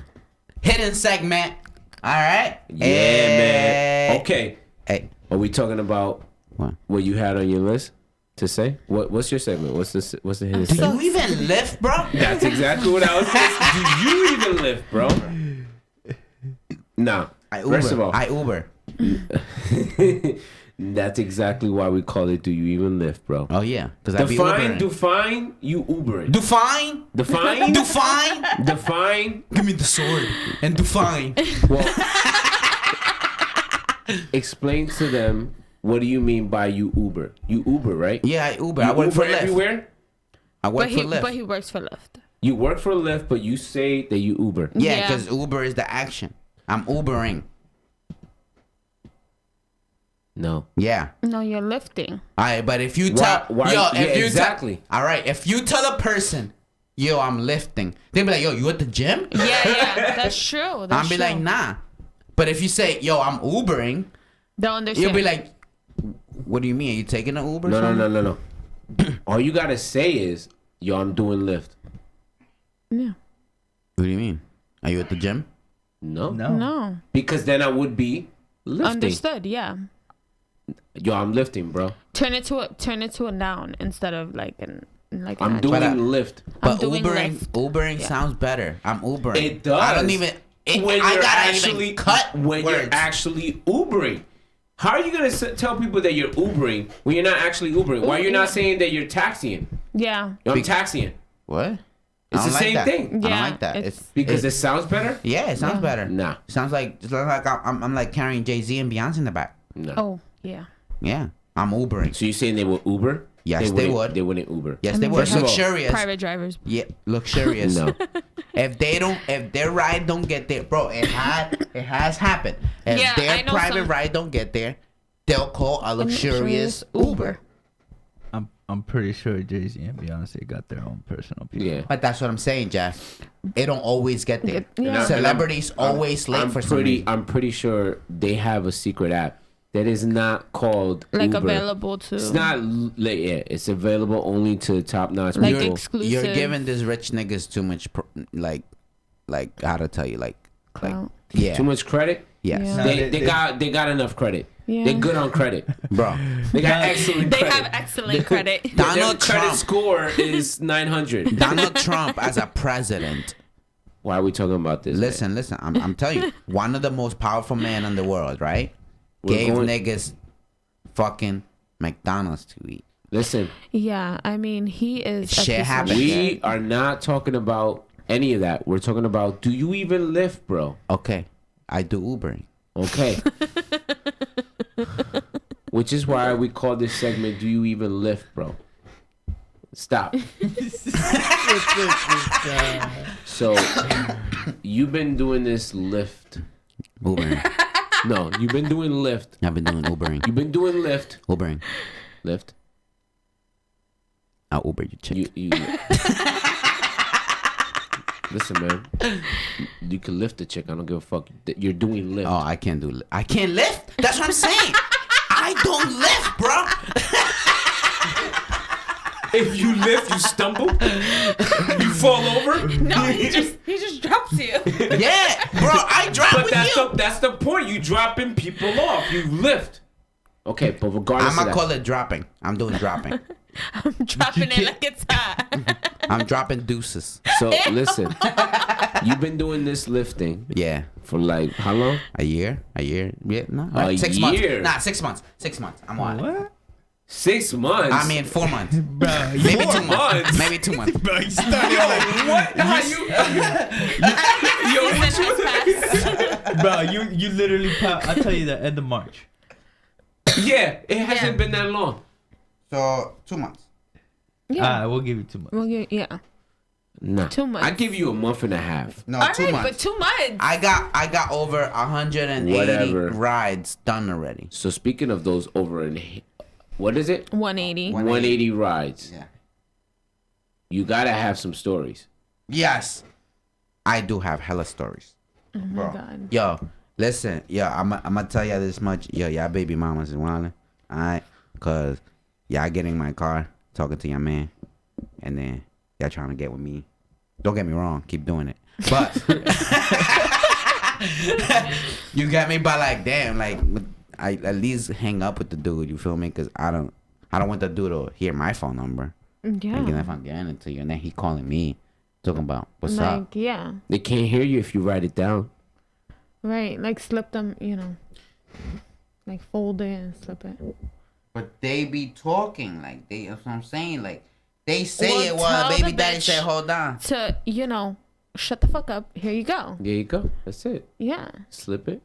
hidden segment. All right. Yeah, man. Okay. Hey. Are we talking about What? you had on your list to say? What's your segment? What's the hidden Do segment? you even lift, bro? That's exactly what I was saying. Do you even lift, bro? Nah. First of all, I Uber. that's exactly why we call it. Do you even lift, bro? Oh yeah, because I be Ubering. Define. You Ubering. Define. Define. Define. Define. Give me the sword and define. Well, explain to them. What do you mean by you Uber? You Uber, right? Yeah, I Uber. You I work Uber for Lyft. everywhere. I work for Lyft. But he works for Lyft. You work for Lyft, but you say that you Uber. Yeah, Yeah. because Uber is the action. I'm Ubering. No. Yeah. No, you're lifting. All right, but if you tell, exactly. All right, if you tell a person, yo, I'm lifting, they be like, yo, you at the gym? Yeah, that's true. That's I'll be true. like, nah. But if you say, yo, I'm Ubering, Don't understand. you'll be like, what do you mean? Are you taking an Uber? No. All you gotta say is, yo, I'm doing Lyft. Yeah. What do you mean? Are you at the gym? No. Because then I would be lifting. Understood. Yeah. Yo, I'm lifting, bro. Turn it to a noun instead of like an I'm adjective. doing Lyft. But doing Ubering, Lyft. Ubering Yeah. sounds better. I'm Ubering. It does. I don't even. When I you're gotta actually even cut when words. you're actually Ubering. How are you gonna tell people that you're Ubering when you're not actually Ubering? Why you're not saying that you're taxiing? Yeah. Yo, I'm taxiing. What? It's I don't the same that. thing. I don't Yeah, like that. it's- It's Because it sounds better. yeah, it sounds Yeah. better. Nah. Sounds like I'm like carrying Jay-Z and Beyonce in the back. No. Oh, yeah. Yeah, I'm Ubering. So you're saying they would Uber? Yes, they would. They wouldn't Uber. Yes, I they mean, were first of all, luxurious. Private drivers. Yeah, luxurious. No. If their ride don't get there, bro, it has happened. If Yeah, their I know private some- ride don't get there, they'll call a luxurious Uber. I'm pretty sure Jay-Z and Beyonce got their own personal people. Yeah. But that's what I'm saying, Jeff. It don't always get there. Yeah. Celebrities always late for some reason. I'm pretty sure they have a secret app that is not called Like Uber. available to. It's not it's available only to top-notch Like people. exclusive. You're giving these rich niggas too much, like how to tell you, like, Clout. yeah, Too much credit? yes, Yeah. No, They got enough credit. Yeah. They're good on credit. bro. They got excellent They credit. have excellent credit. Their Donald credit Trump. score is 900. Donald Trump as a president. Why are we talking about this? man? Listen. I'm telling you, one of the most powerful men in the world, right? We're Gave going- niggas fucking McDonald's to eat. Listen, Yeah, I mean, he is. a Shit piece of happens. we shit. are not talking about any of that. We're talking about, do you even lift, bro? Okay, I do Ubering. Okay. Which is why we call this segment, Do You Even Lift, Bro? Stop. So, you've been doing this lift. Ubering. No, you've been doing lift. I've been doing Ubering. You've been doing lift. Ubering. Lift. I'll Uber you chick. You Listen, man. You can lift the chick. I don't give a fuck. You're doing lift. Oh, I can't do. I can't lift. That's what I'm saying. I don't lift, bro. If you lift, you stumble. You fall over. No, he just drops you. Yeah, bro. I drive But with that's the point. You dropping people off. You lift. Okay, but regardless I'm of gonna that, call it dropping. I'm doing dropping. I'm dropping it like it's hot. I'm dropping deuces. so listen. You've been doing this lifting Yeah. for like how long? A year? Yeah, no. A 6 year? months. Nah, 6 months. 6 months. I'm on it. What? 6 months. I mean 4 months. Bro, Maybe 2 4 months. months? Maybe 2 months. Bro, you started like what? How you? Yo, what Season has passed. bro, you literally pop. I'll tell you the end of March. Yeah, it hasn't Yeah. been that long. So 2 months. Yeah. We'll give you 2 months. Well, yeah. Nah. 2 months. I give you a month and a half. No, All 2 right, months. but 2 months. I got over 180 Whatever. rides done already. So speaking of those what is it? 180. 180 rides. Yeah. You gotta have some stories. Yes. I do have hella stories. Oh my god. Yo, listen. Yo, I'm gonna tell y'all this much. Yo, y'all baby mamas is wildin'. Alright? Cause y'all get in my car talking to your man. And then y'all trying to get with me. Don't get me wrong. Keep doing it. But you got me by like, damn, like I at least hang up with the dude, you feel me? Cause I don't want the dude to hear my phone number. Yeah. And then if I'm getting it to you and then he calling me talking about what's up. Like, yeah. They can't hear you if you write it down. Right. Like, slip them, like, fold it and slip it. But they be talking like that's what I'm saying. Like they say Well, it while tell baby the daddy bitch say hold on. To, shut the fuck up. Here you go. There you go. That's it. Yeah. Slip it.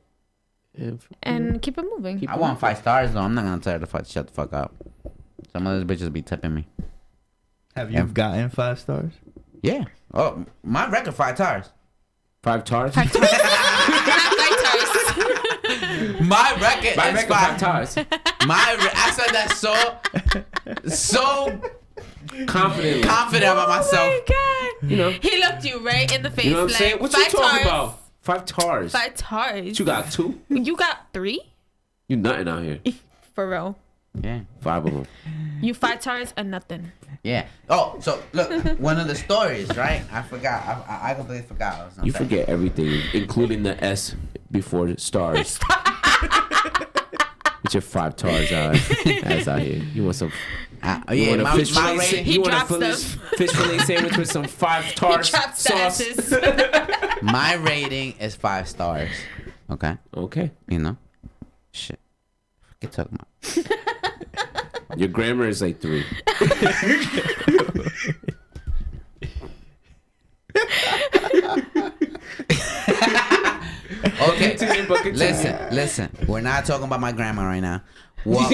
And keep it moving. Keep I want 5 stars though. I'm not gonna tell her to shut the fuck up. Some of those bitches be tipping me. Have you gotten 5 stars? Yeah. Oh, my record 5 stars. 5 tars. Not 5 tires. My record My is record 5 tars. I said that so Confidently. confident about myself. Oh my god. You know. He looked you right in the face. You know what I'm like, saying? What you 5 talking tars. about? 5 tars. 5 tars. You got 2? You got 3? You nothing out here. For real. Yeah. 5 of them. You 5 tars and nothing. Yeah. Oh, so look, one of the stories, right? I forgot. I completely forgot. I was gonna You say. forget everything, including the S before the stars. With your 5 tars ass out here. You want some? Yeah, want a my fish fillet? rating. He You want a drops fish fillet sandwich with some 5 tars Drops the sauce? S's. My rating is 5 stars. Okay. Okay. You know. Shit. Get talking about. Your grammar is like 3. Okay. Continue, but continue. Listen. We're not talking about my grandma right now. What?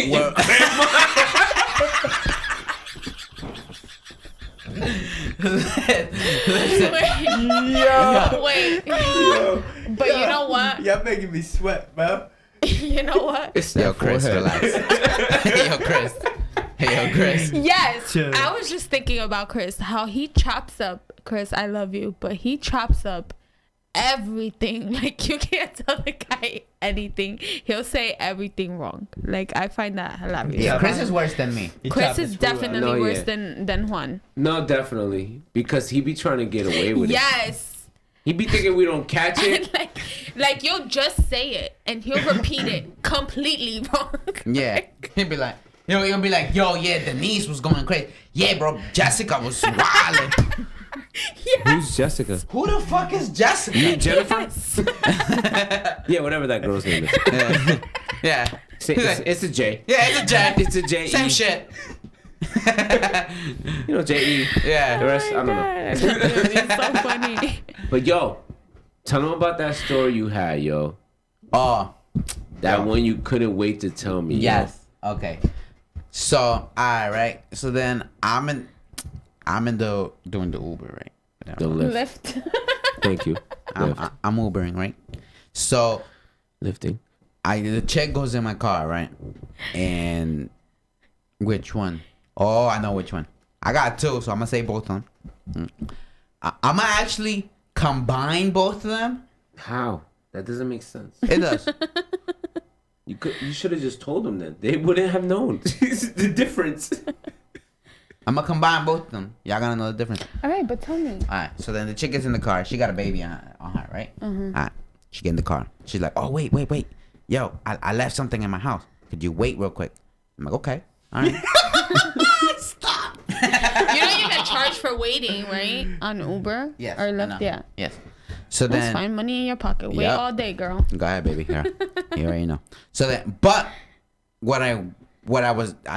Wait. But you know what? Y'all making me sweat, bro. You know what? It's Yo, that Chris, forehead. relax. Yo, Chris. Yes. Chill. I was just thinking about Chris, how he chops up. Chris, I love you, but he chops up everything. Like, you can't tell the guy anything. He'll say everything wrong. Like, I find that hilarious. Yeah, Chris is worse than me. He Chris chopped is his food up. definitely No, worse yeah. than Juan. No, definitely. Because he be trying to get away with it. Yes. He be thinking we don't catch it. like you'll just say it and he'll repeat it completely wrong. Yeah. He'll be like, he'll be like, yo, yeah, Denise was going crazy. Yeah, bro, Jessica was wildin'. Who's Jessica? Who the fuck is Jessica? You Jennifer? Yes. Yeah, whatever that girl's name is. Yeah. It's a J. Yeah, it's a J. It's a J. Same shit. You know, J.E. Yeah. The rest, I don't know. It's so funny. But yo, tell them about that story you had, yo. Oh, That one you couldn't wait to tell me. yes. Okay. So, all right. So then I'm in the doing the Uber, right? Yo. The lift. Lift. Thank you. Lift. I'm Ubering, right? So Lifting. the check goes in my car, right? And which one? Oh, I know which one. I got two, so I'm gonna say both of them. I'm gonna actually combine both of them. How? That doesn't make sense. It does. You should have just told them then. They wouldn't have known the difference. I'm gonna combine both of them. Y'all gotta know the difference. All right, but tell me. All right. So then the chick gets in the car. She got a baby on her, right? Mm-hmm. All right. She get in the car. She's like, "Oh, wait. Yo, I left something in my house. Could you wait real quick?" I'm like, "Okay. All right." You know you get charged for waiting, right? On Uber Yes. or I know. Lyft, yeah. Yes. So That's then, fine. Money in your pocket. Wait Yep. all day, girl. go ahead, baby. Here, you already know. So then, but what I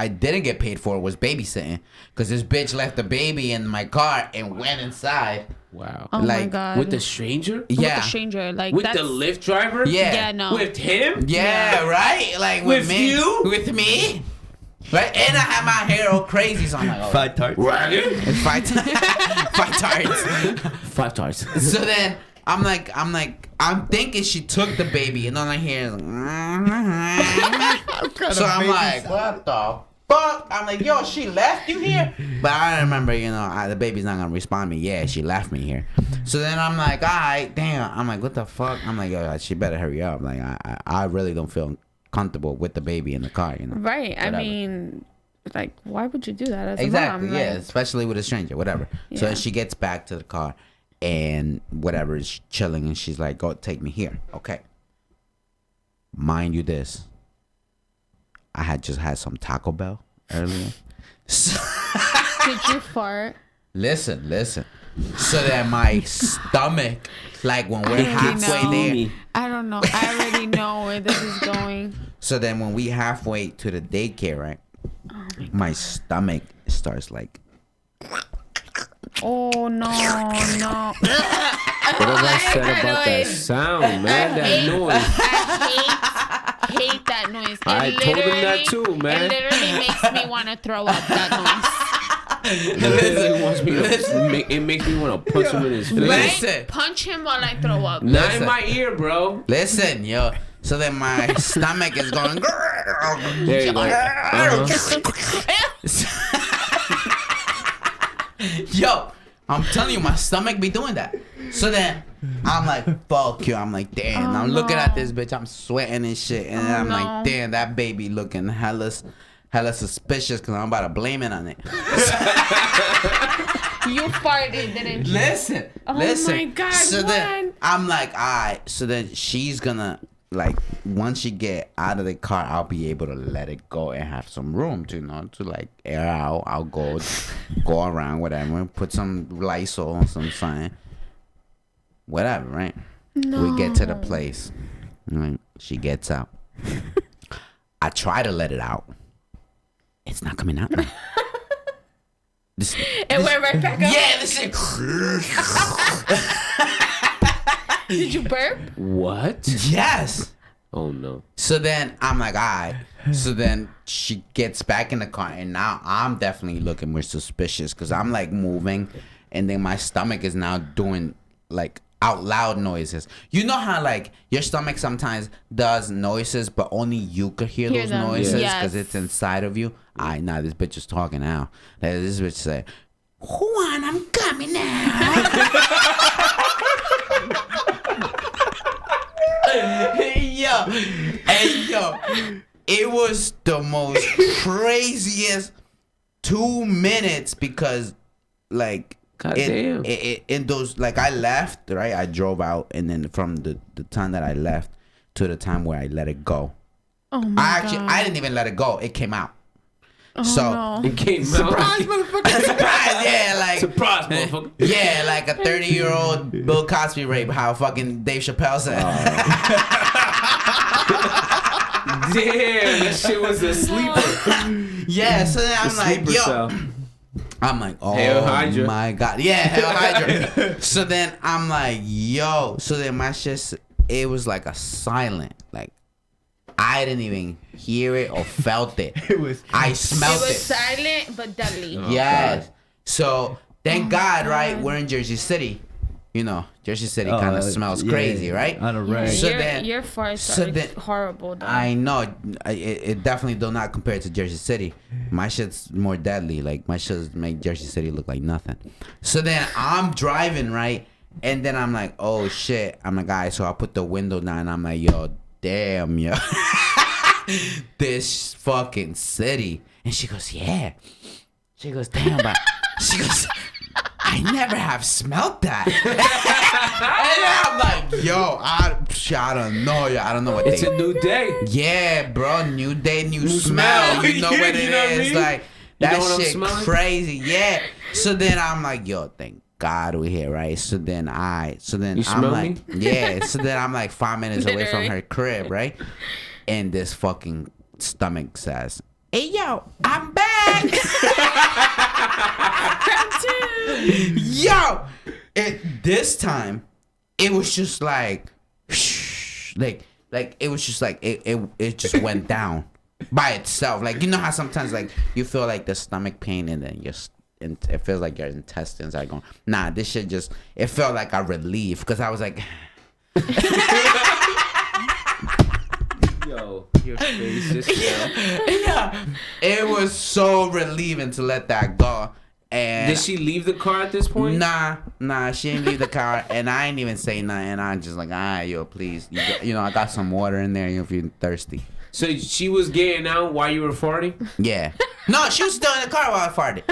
didn't get paid for was babysitting, because this bitch left the baby in my car and went inside. Wow. Oh my Like, god. With the stranger? Yeah. With the stranger, like With that's, the Lyft driver? Yeah. Yeah, no. With him? Yeah, right? Like With me. you? With me? Right? And I had my hair all crazy, so I'm like, oh, 5 tarts. Ragged? it's five tarts. 5 tarts. So then I'm thinking she took the baby, and all I hear is like, so I'm like, what the fuck? I'm like, yo, she left you here? But I remember, the baby's not gonna respond to me. Yeah, she left me here. So then I'm like, all right, damn. I'm like, what the fuck? I'm like, yo, she better hurry up. Like, I really don't feel comfortable with the baby in the car, Right. Whatever. I mean, like, why would you do that as a Exactly. mom? Yeah, Like, especially with a stranger, whatever. So Yeah. she gets back to the car, and whatever is chilling, and she's like, "Go take me here." Okay. Mind you, this. I had just had some Taco Bell earlier. So, did you fart? listen. So that my stomach, like when we're halfway know. there. I don't know. I already know where this is going. So then when we halfway to the daycare, right? My stomach starts like. Oh no, no. What have I said about that sound, man? That noise. I hate that noise. I told him that too, man. It literally makes me want to throw up that It literally wants me to, it makes me want to punch him in his face. noise. Listen. Right? Punch him while I throw up. Not Listen. in my ear, bro. Listen, yo. So then my stomach is going. There you go. Yo, I'm telling you, my stomach be doing that. So then I'm like, fuck you. I'm like, damn. Oh, I'm looking no. at this bitch. I'm sweating and shit. And then I'm no. like, damn, that baby looking hella suspicious, because I'm about to blame it on it. You farted, didn't you? Listen. Oh my God, So then what? I'm like, all right. So then she's gonna, like, once she get out of the car, I'll be able to let it go and have some room to, to like air out. I'll go around, whatever, put some Lysol on some sign, whatever, right? We get to the place. Right? She gets out. I try to let it out. It's not coming out now. It went right back up. Yeah, this shit. Did you burp? What? Yes. Oh no. So then I'm like, all right. So then she gets back in the car, and now I'm definitely looking more suspicious, because I'm like moving, and then my stomach is now doing like out loud noises. You know how like your stomach sometimes does noises, but only you could hear those them. noises Yes. because it's inside of you. Alright, nah, this bitch is talking now. Like, this bitch say, "Juan, I'm coming now." Yo, it was the most craziest 2 minutes, because like Goddamn. in those, like, I left, right? I drove out, and then from the time that I left to the time where I let it go, Oh my God. I didn't even let it go. It came out. Oh, So no. It came out. surprise, yeah, like Surprise, motherfucker. yeah, like a 30-year-old Bill Cosby rape. How fucking Dave Chappelle said. Damn, that shit was a sleeper. Yeah, so then I'm A like, sleeper yo. cell. I'm like, oh Hail Hydra. my god, yeah, Hail Hydra. So then I'm like, yo. So then my shit, it was like a silent, like I didn't even hear it or felt it. I smelled It it. was silent but deadly. Oh, Yes. God. So thank God, right? God. We're in Jersey City. You know, Jersey City kind of smells crazy, right? On a Yeah, rag. So your, then- your farts so are then- horrible though. I know it definitely do not compare to Jersey City. My shit's more deadly. Like my shit's make Jersey City look like nothing. So then I'm driving, right, and then I'm like, oh shit. I'm like, guys. So I put the window down. And I'm like, yo, damn, yo, this fucking city. And she goes, yeah. She goes, damn, but she goes, I never have smelled that. And I'm like, yo, I don't know, yo, I don't know what It's they. a new day. Yeah, bro, new day, new smell. smell. You know what it You know what I is, mean? like You know that what I'm shit smelling? crazy. Yeah. So then I'm like, yo, thank God we're here, right? So then You I'm smell like, yeah. So then I'm like 5 minutes away from Literally. her crib, right? And this fucking stomach says, hey yo, I'm back. Yo, this time it was just like it was just like it just went down by itself. Like, you know how sometimes like you feel like the stomach pain and then it feels like your intestines are going. Nah, this shit just, it felt like a relief because I was like, Yo, your face just fell. yeah, it was so relieving to let that go. And Did she leave the car at this point? Nah, she didn't leave the car, and I ain't even say nothing. I'm just like, yo, please, you know, I got some water in there, if you're thirsty. So she was getting out while you were farting? Yeah. No, she was still in the car while I farted.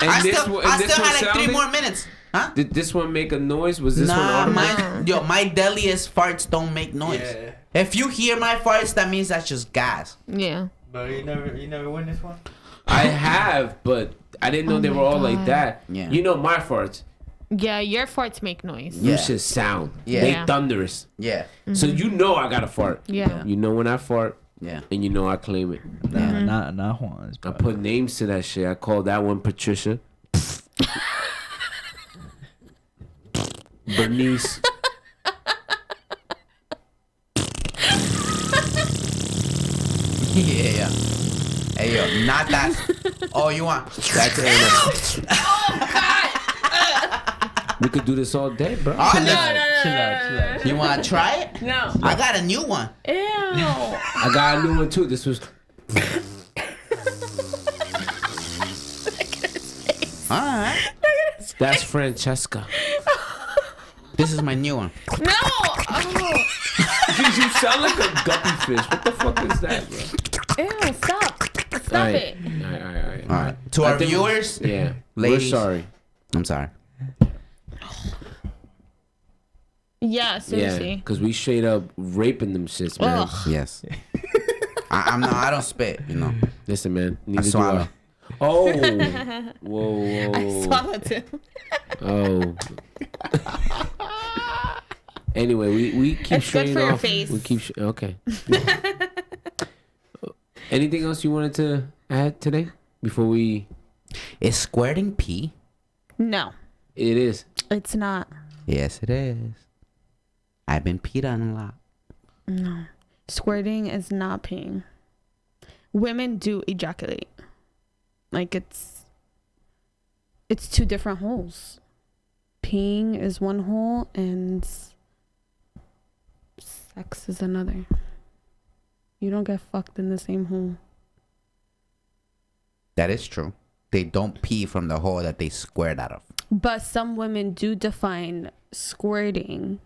And I this still one- and this had one like 3 sounded? more minutes. Huh? Did this one make a noise? Was this one Nah, audible? my deadliest farts don't make noise. Yeah. If you hear my farts, that means that's just gas. Yeah. But you never win this one? I have, but I didn't know Oh they my were all like God. that. Yeah. You know my farts. Yeah, your farts make noise. Yeah. You should sound. Yeah. They Yeah. thunderous. Yeah. So you know I got to fart. Yeah. You know when I fart, Yeah. and you know I claim it. Nah, not Juan's. I But put names to that shit. I call that one Patricia. Bernice. Yeah. Hey, yo, not that. Oh, you want? That's it. We could do this all day, bro. Oh, chill out. You want to try it? No. I got a new one. Ew. I got a new one too. This was All right. that's Francesca. This is my new one. No. Oh. Dude, you sound like a guppy fish. What the fuck is that, bro? Ew. Stop. Stop All right. it. All right. All right. To I our think- viewers, Yeah. Ladies. We're sorry. I'm sorry. Yeah, Yeah, seriously. because we straight up raping them shits, man. Ugh. Yes. I don't spit, you know. Listen, man. Neither do swallow. I. Oh. Whoa. I swallowed too. Oh. Anyway, we keep It's good straighting for your off. face. We keep okay. Anything else you wanted to add today before we? Is squirting pee? No, It is. it's not. Yes, it is. I've been peed on a lot. No. Squirting is not peeing. Women do ejaculate. Like it's two different holes. Peeing is one hole and sex is another. You don't get fucked in the same hole. That is true. They don't pee from the hole that they squared out of. But some women do define squirting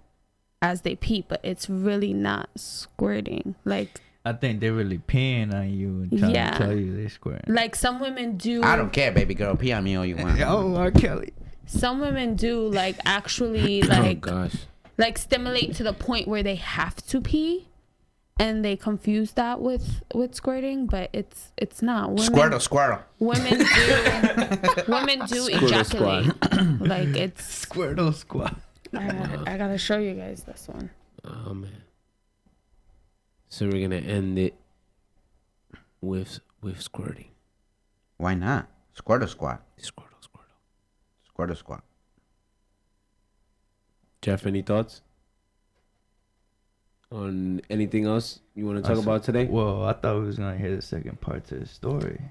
as they pee, but it's really not squirting. Like I think they're really peeing on you and trying Yeah. to tell you they're squaring. like some women do I don't care, baby girl. Pee on me all you want. Oh, R. Kelly. some women do like actually Oh like gosh. like stimulate to the point where they have to pee, and they confuse that with squirting, but it's not. Squirtle. Women do Squirtle ejaculate. Like it's Squirtle squad. I gotta show you guys this one. Oh man. So we're gonna end it with squirting. Why not? Squirtle squat. Squirtle. Squirtle squat. Jeff, any thoughts on anything else you want to talk about today? Well, I thought we was gonna hear the second part to the story.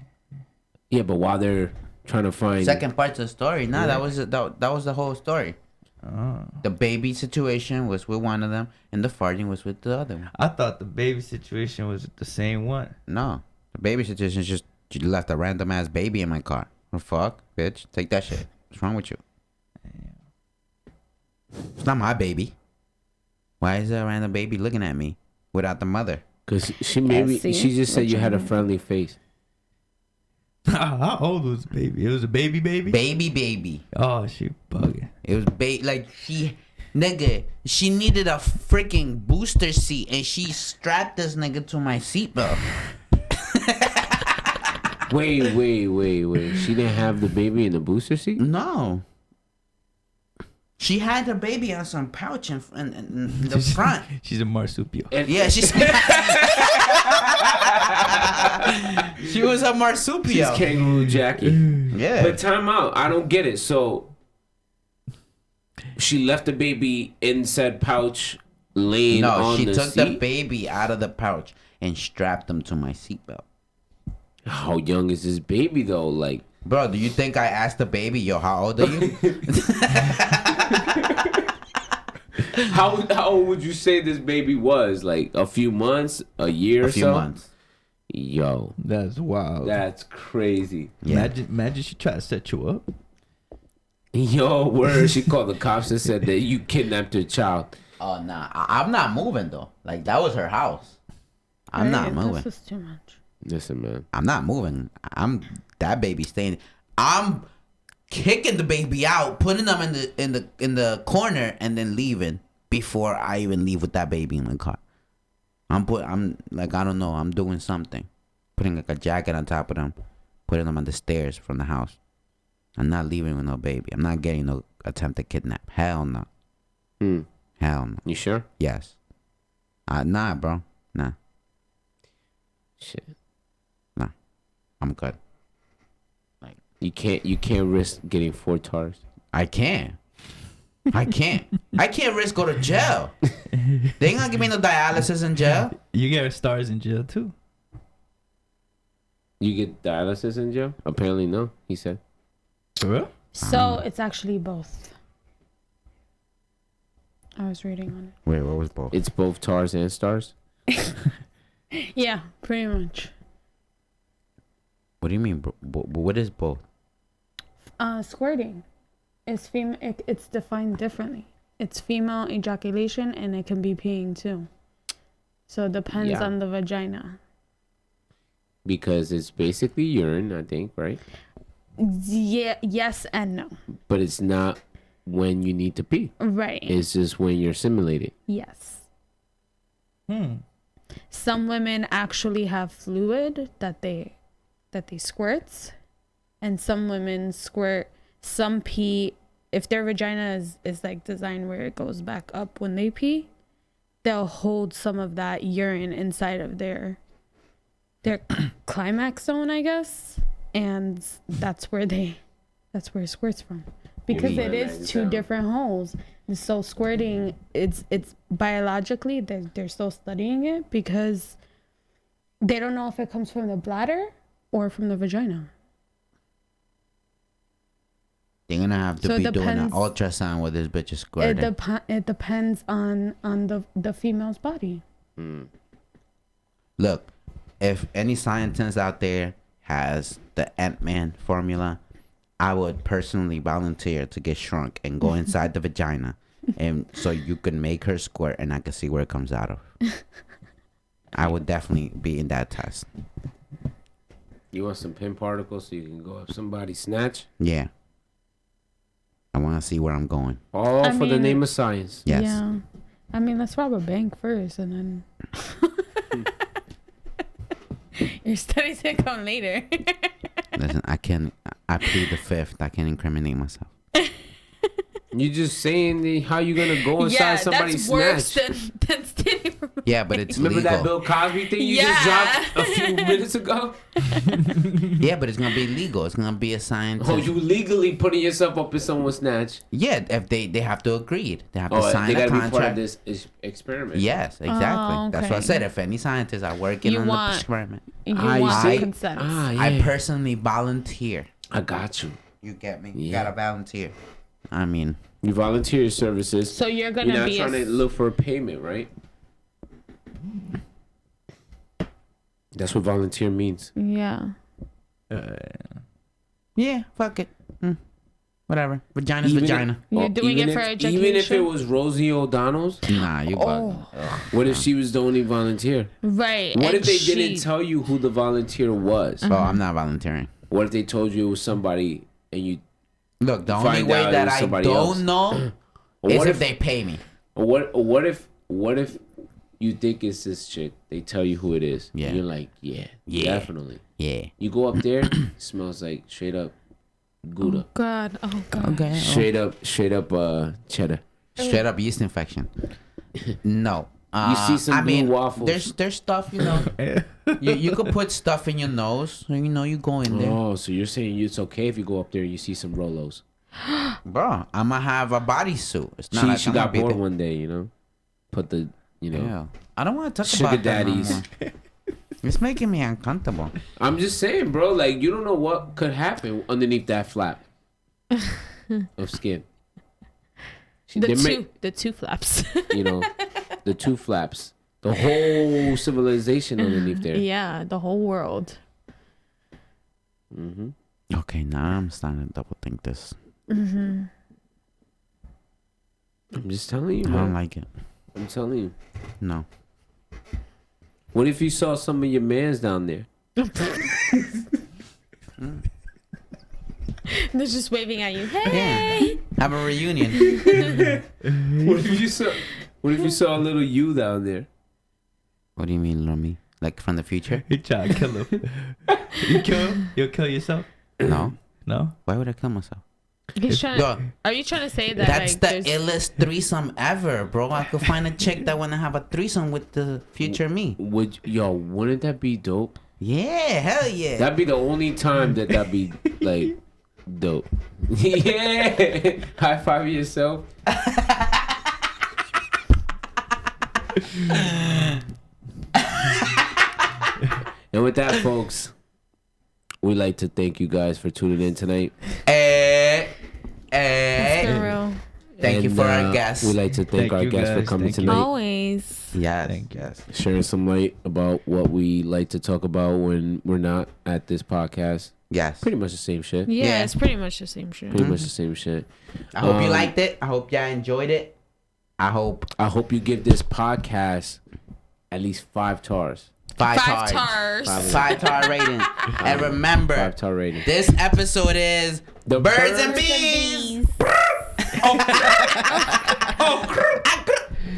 Yeah, but while they're trying to find Second part of the story. Nah, Yeah. that was the whole story. Oh. The baby situation was with one of them, and the farting was with the other one. I thought the baby situation was the same one. No, the baby situation is just you left a random ass baby in my car. The fuck, bitch, take that shit. What's wrong with you? It's not my baby. Why is there a random baby looking at me without the mother? because she just said you had a friendly face. How old was the baby? It was a baby. Baby. Oh, she bugging. It was like she needed a freaking booster seat and she strapped this nigga to my seatbelt. Wait. She didn't have the baby in the booster seat? No. She had the baby on some pouch in the front. She's a marsupial. Yeah, she was a marsupial. She's Kangaroo Jackie. Yeah. But time out. I don't get it. So she left the baby in said pouch laying on she the took seat? the baby out of the pouch and strapped him to my seatbelt. How young is this baby though? Like, Bro, do you think I asked the baby, yo, how old are you? how old would you say this baby was? Like a few months, a year, A few months. Yo, That's wild. that's crazy. Yeah. Imagine she tried to set you up. Yo, word. She called the cops and said that you kidnapped her child. Oh, nah. I'm not moving, though. Like, that was her house. I'm not moving. This is too much. Listen, man. I'm not moving. That baby staying. I'm kicking the baby out, putting them in the corner, and then leaving before I even leave with that baby in the car. I'm like, I don't know. I'm doing something, putting like a jacket on top of them, putting them on the stairs from the house. I'm not leaving with no baby. I'm not getting no attempted kidnap. Hell no. Hell no. You sure? Yes. Nah, bro. Nah. Shit. Nah. I'm good. You can't risk getting 4 tars. I can't risk go to jail. They ain't gonna give me no dialysis in jail. You get stars in jail too. You get dialysis in jail? Apparently no, he said. For real? So it's actually both. I was reading on Wait, what was both? It's both tars and stars? it. Yeah, pretty much. What do you mean? What is both? Squirting is it's defined differently. It's female ejaculation and it can be peeing too. So it depends Yeah. on the vagina. Because it's basically urine, I think, right? Yeah, yes and no. But it's not when you need to pee. Right. It's just when you're simulated. Yes. Some women actually have fluid that they squirts, and some women squirt. Some pee. If their vagina is like designed where it goes back up when they pee, they'll hold some of that urine inside of their climax zone, I guess, and that's where it squirts from, because it is two different holes. And so squirting, it's biologically they're still studying it because they don't know if it comes from the bladder or from the vagina. They're gonna have to So be it doing an depends- ultrasound with this bitch is squirting. It depends on the female's body. Look, if any scientist out there has the Ant-Man formula, I would personally volunteer to get shrunk and go inside the vagina, and so you can make her squirt, and I can see where it comes out of. I would definitely be in that test. You want some pin particles so you can go up somebody's snatch? Yeah. I want to see where I'm going. All I for the mean- name of science. Yes. Yeah. I mean, let's rob a bank first, and then your studies can come later. Listen, I plead the fifth. I can't incriminate myself. You just saying how you gonna go inside somebody's that's worse snatch. than stealing from a Yeah, but it's Remember that legal. Bill Cosby thing you Yeah. just dropped a few minutes ago? Yeah, but it's gonna be legal. It's gonna be assigned to. Oh, you legally putting yourself up in someone's snatch. Yeah, if they have to agree. They have to Oh, sign they a gotta be part of contract. this experiment. Yes, exactly. Oh, That's what I okay. said. If any scientists are working You on want- the experiment, You Ah, you want see? consent. Ah, yeah. I personally volunteer. I got you. You get me? You Yeah. gotta volunteer. I mean, You volunteer your services. So you're You're gonna not be trying to look for a payment, right? That's what volunteer means. Yeah. yeah, fuck it. Whatever. Vagina's Even vagina. You're doing even it for if, Even if it education? was Rosie O'Donnell's, Nah, you bugging. what if she was the only volunteer? Right. What and if they she- didn't tell you who the volunteer was? Oh, I'm not volunteering. What if they told you it was somebody and you? Look, the only Find way out that it was I somebody don't else. know Or is what if if they pay me. What if you think it's this chick? They tell you who it is. Yeah. And you're like, yeah, Yeah. definitely. Yeah. You go up there, smells like straight up Gouda. Oh God. Oh God. Okay. Straight up cheddar. Straight up yeast infection. No. You see some I mean, blue waffles. There's stuff, you know. you could put stuff in your nose, so you know you go in there. Oh, so you're saying it's okay if you go up there and you see some Rolos? Bro, I'm gonna have a bodysuit. It's not like She I'm gonna got be bored there. one day, you know. Put the, you know. Yeah. I don't want to talk Sugar about that no daddies. more. It's making me uncomfortable. I'm just saying, bro. Like you don't know what could happen underneath that flap of skin. The two flaps. You know, the two flaps, the whole civilization underneath there. Yeah, the whole world. Mm-hmm. Okay, now I'm starting to double think this. I'm just telling you, I don't man. like it. I'm telling you. No. What if you saw some of your mans down there? They're just waving at you. Yeah. Hey. Have a reunion. What if you saw a little you down there? What do you mean, little me? Like from the future? You try to kill him. You kill him? You'll kill yourself? No. No? Why would I kill myself? He's trying. Yo, Are you trying to say that that's like, the there's- illest threesome ever, bro. I could find a chick that wanna have a threesome with the future me. Wouldn't that be dope? Yeah, hell yeah. That'd be the only time that'd be like dope. Yeah. High five yourself. And with that, folks, we'd like to thank you guys for tuning in tonight. Hey, That's for hey. real. Thank you And, for our guests. We'd like to thank Thank our you guests for guys. coming Thank you. tonight. Always. Yes, Thank you. yes. Sharing some light about what we like to talk about when we're not at this podcast. Yes. Pretty much the same shit. Yeah, Yeah. it's pretty much the same shit. Pretty much the same shit. I hope you Um, liked it. I hope y'all enjoyed it. I hope you give this podcast at least 5 stars. five Five stars. stars. 5-star rating. And remember, 5-star rating. this episode is The Birds and Birds Bees.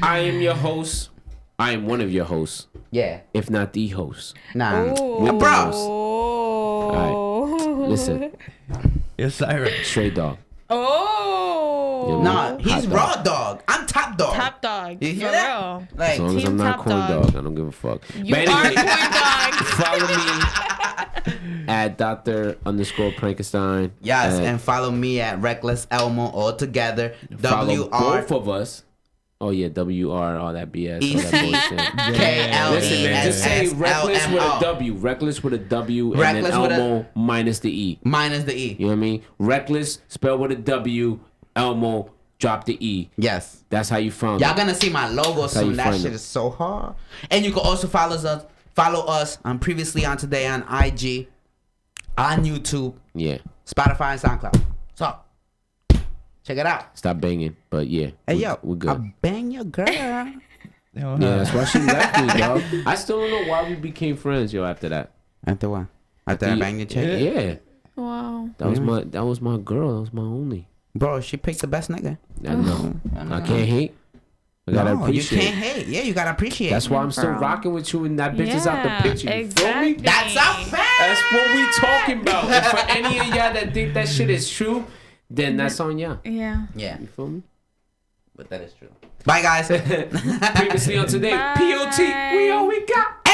I am your host. I am one of your hosts, Yeah. if not the host. Nah. Oh. Bros. Alright, listen. You're Siren. Straight dog. Oh. Nah, he's Hot dog. raw dog. I'm top dog. Top dog. You For hear that? real. Like, As long as Team I'm not Top corn Dog. dog, I don't give a fuck. You But are anyway, corn dog. follow me at Dr._Frankenstein. yes, and follow me at Reckless Elmo all together. follow WR both of us. Oh yeah, WR, all that BS, all EC. that bullshit. Listen, man, just say reckless with a W. Reckless with a W and Reckless then with a- Elmo minus the E. minus the E. You know what I mean? Reckless, spelled with a W, Elmo, drop the E. Yes. That's how you found Y'all it. gonna see my logo how soon. you That find shit it. is so hard. And you can also follow us on Previously On Today on IG, on YouTube, Yeah. Spotify, and SoundCloud. So check it out. Stop banging. But yeah. Hey we- yo, we're good. I'll bang your girl. Yeah, that's why she left me, dog. I still don't know why we became friends, yo, after that. After what? After I Yeah. bang your chick? Yeah. Wow. That was my girl. That was my only. Bro, she picked the best nigga. I know. I can't hate. I gotta No, appreciate. you can't hate. Yeah, you gotta appreciate. That's why I'm still Bro. rocking with you, and that bitch is out Yeah, the picture. You exactly. feel me? That's a fact. That's what we talking about. And for any of y'all that think that shit is true, then that's on y'all. Yeah. Yeah. You feel me? But that is true. Bye, guys. Previously on today, Bye. POT. We all we got.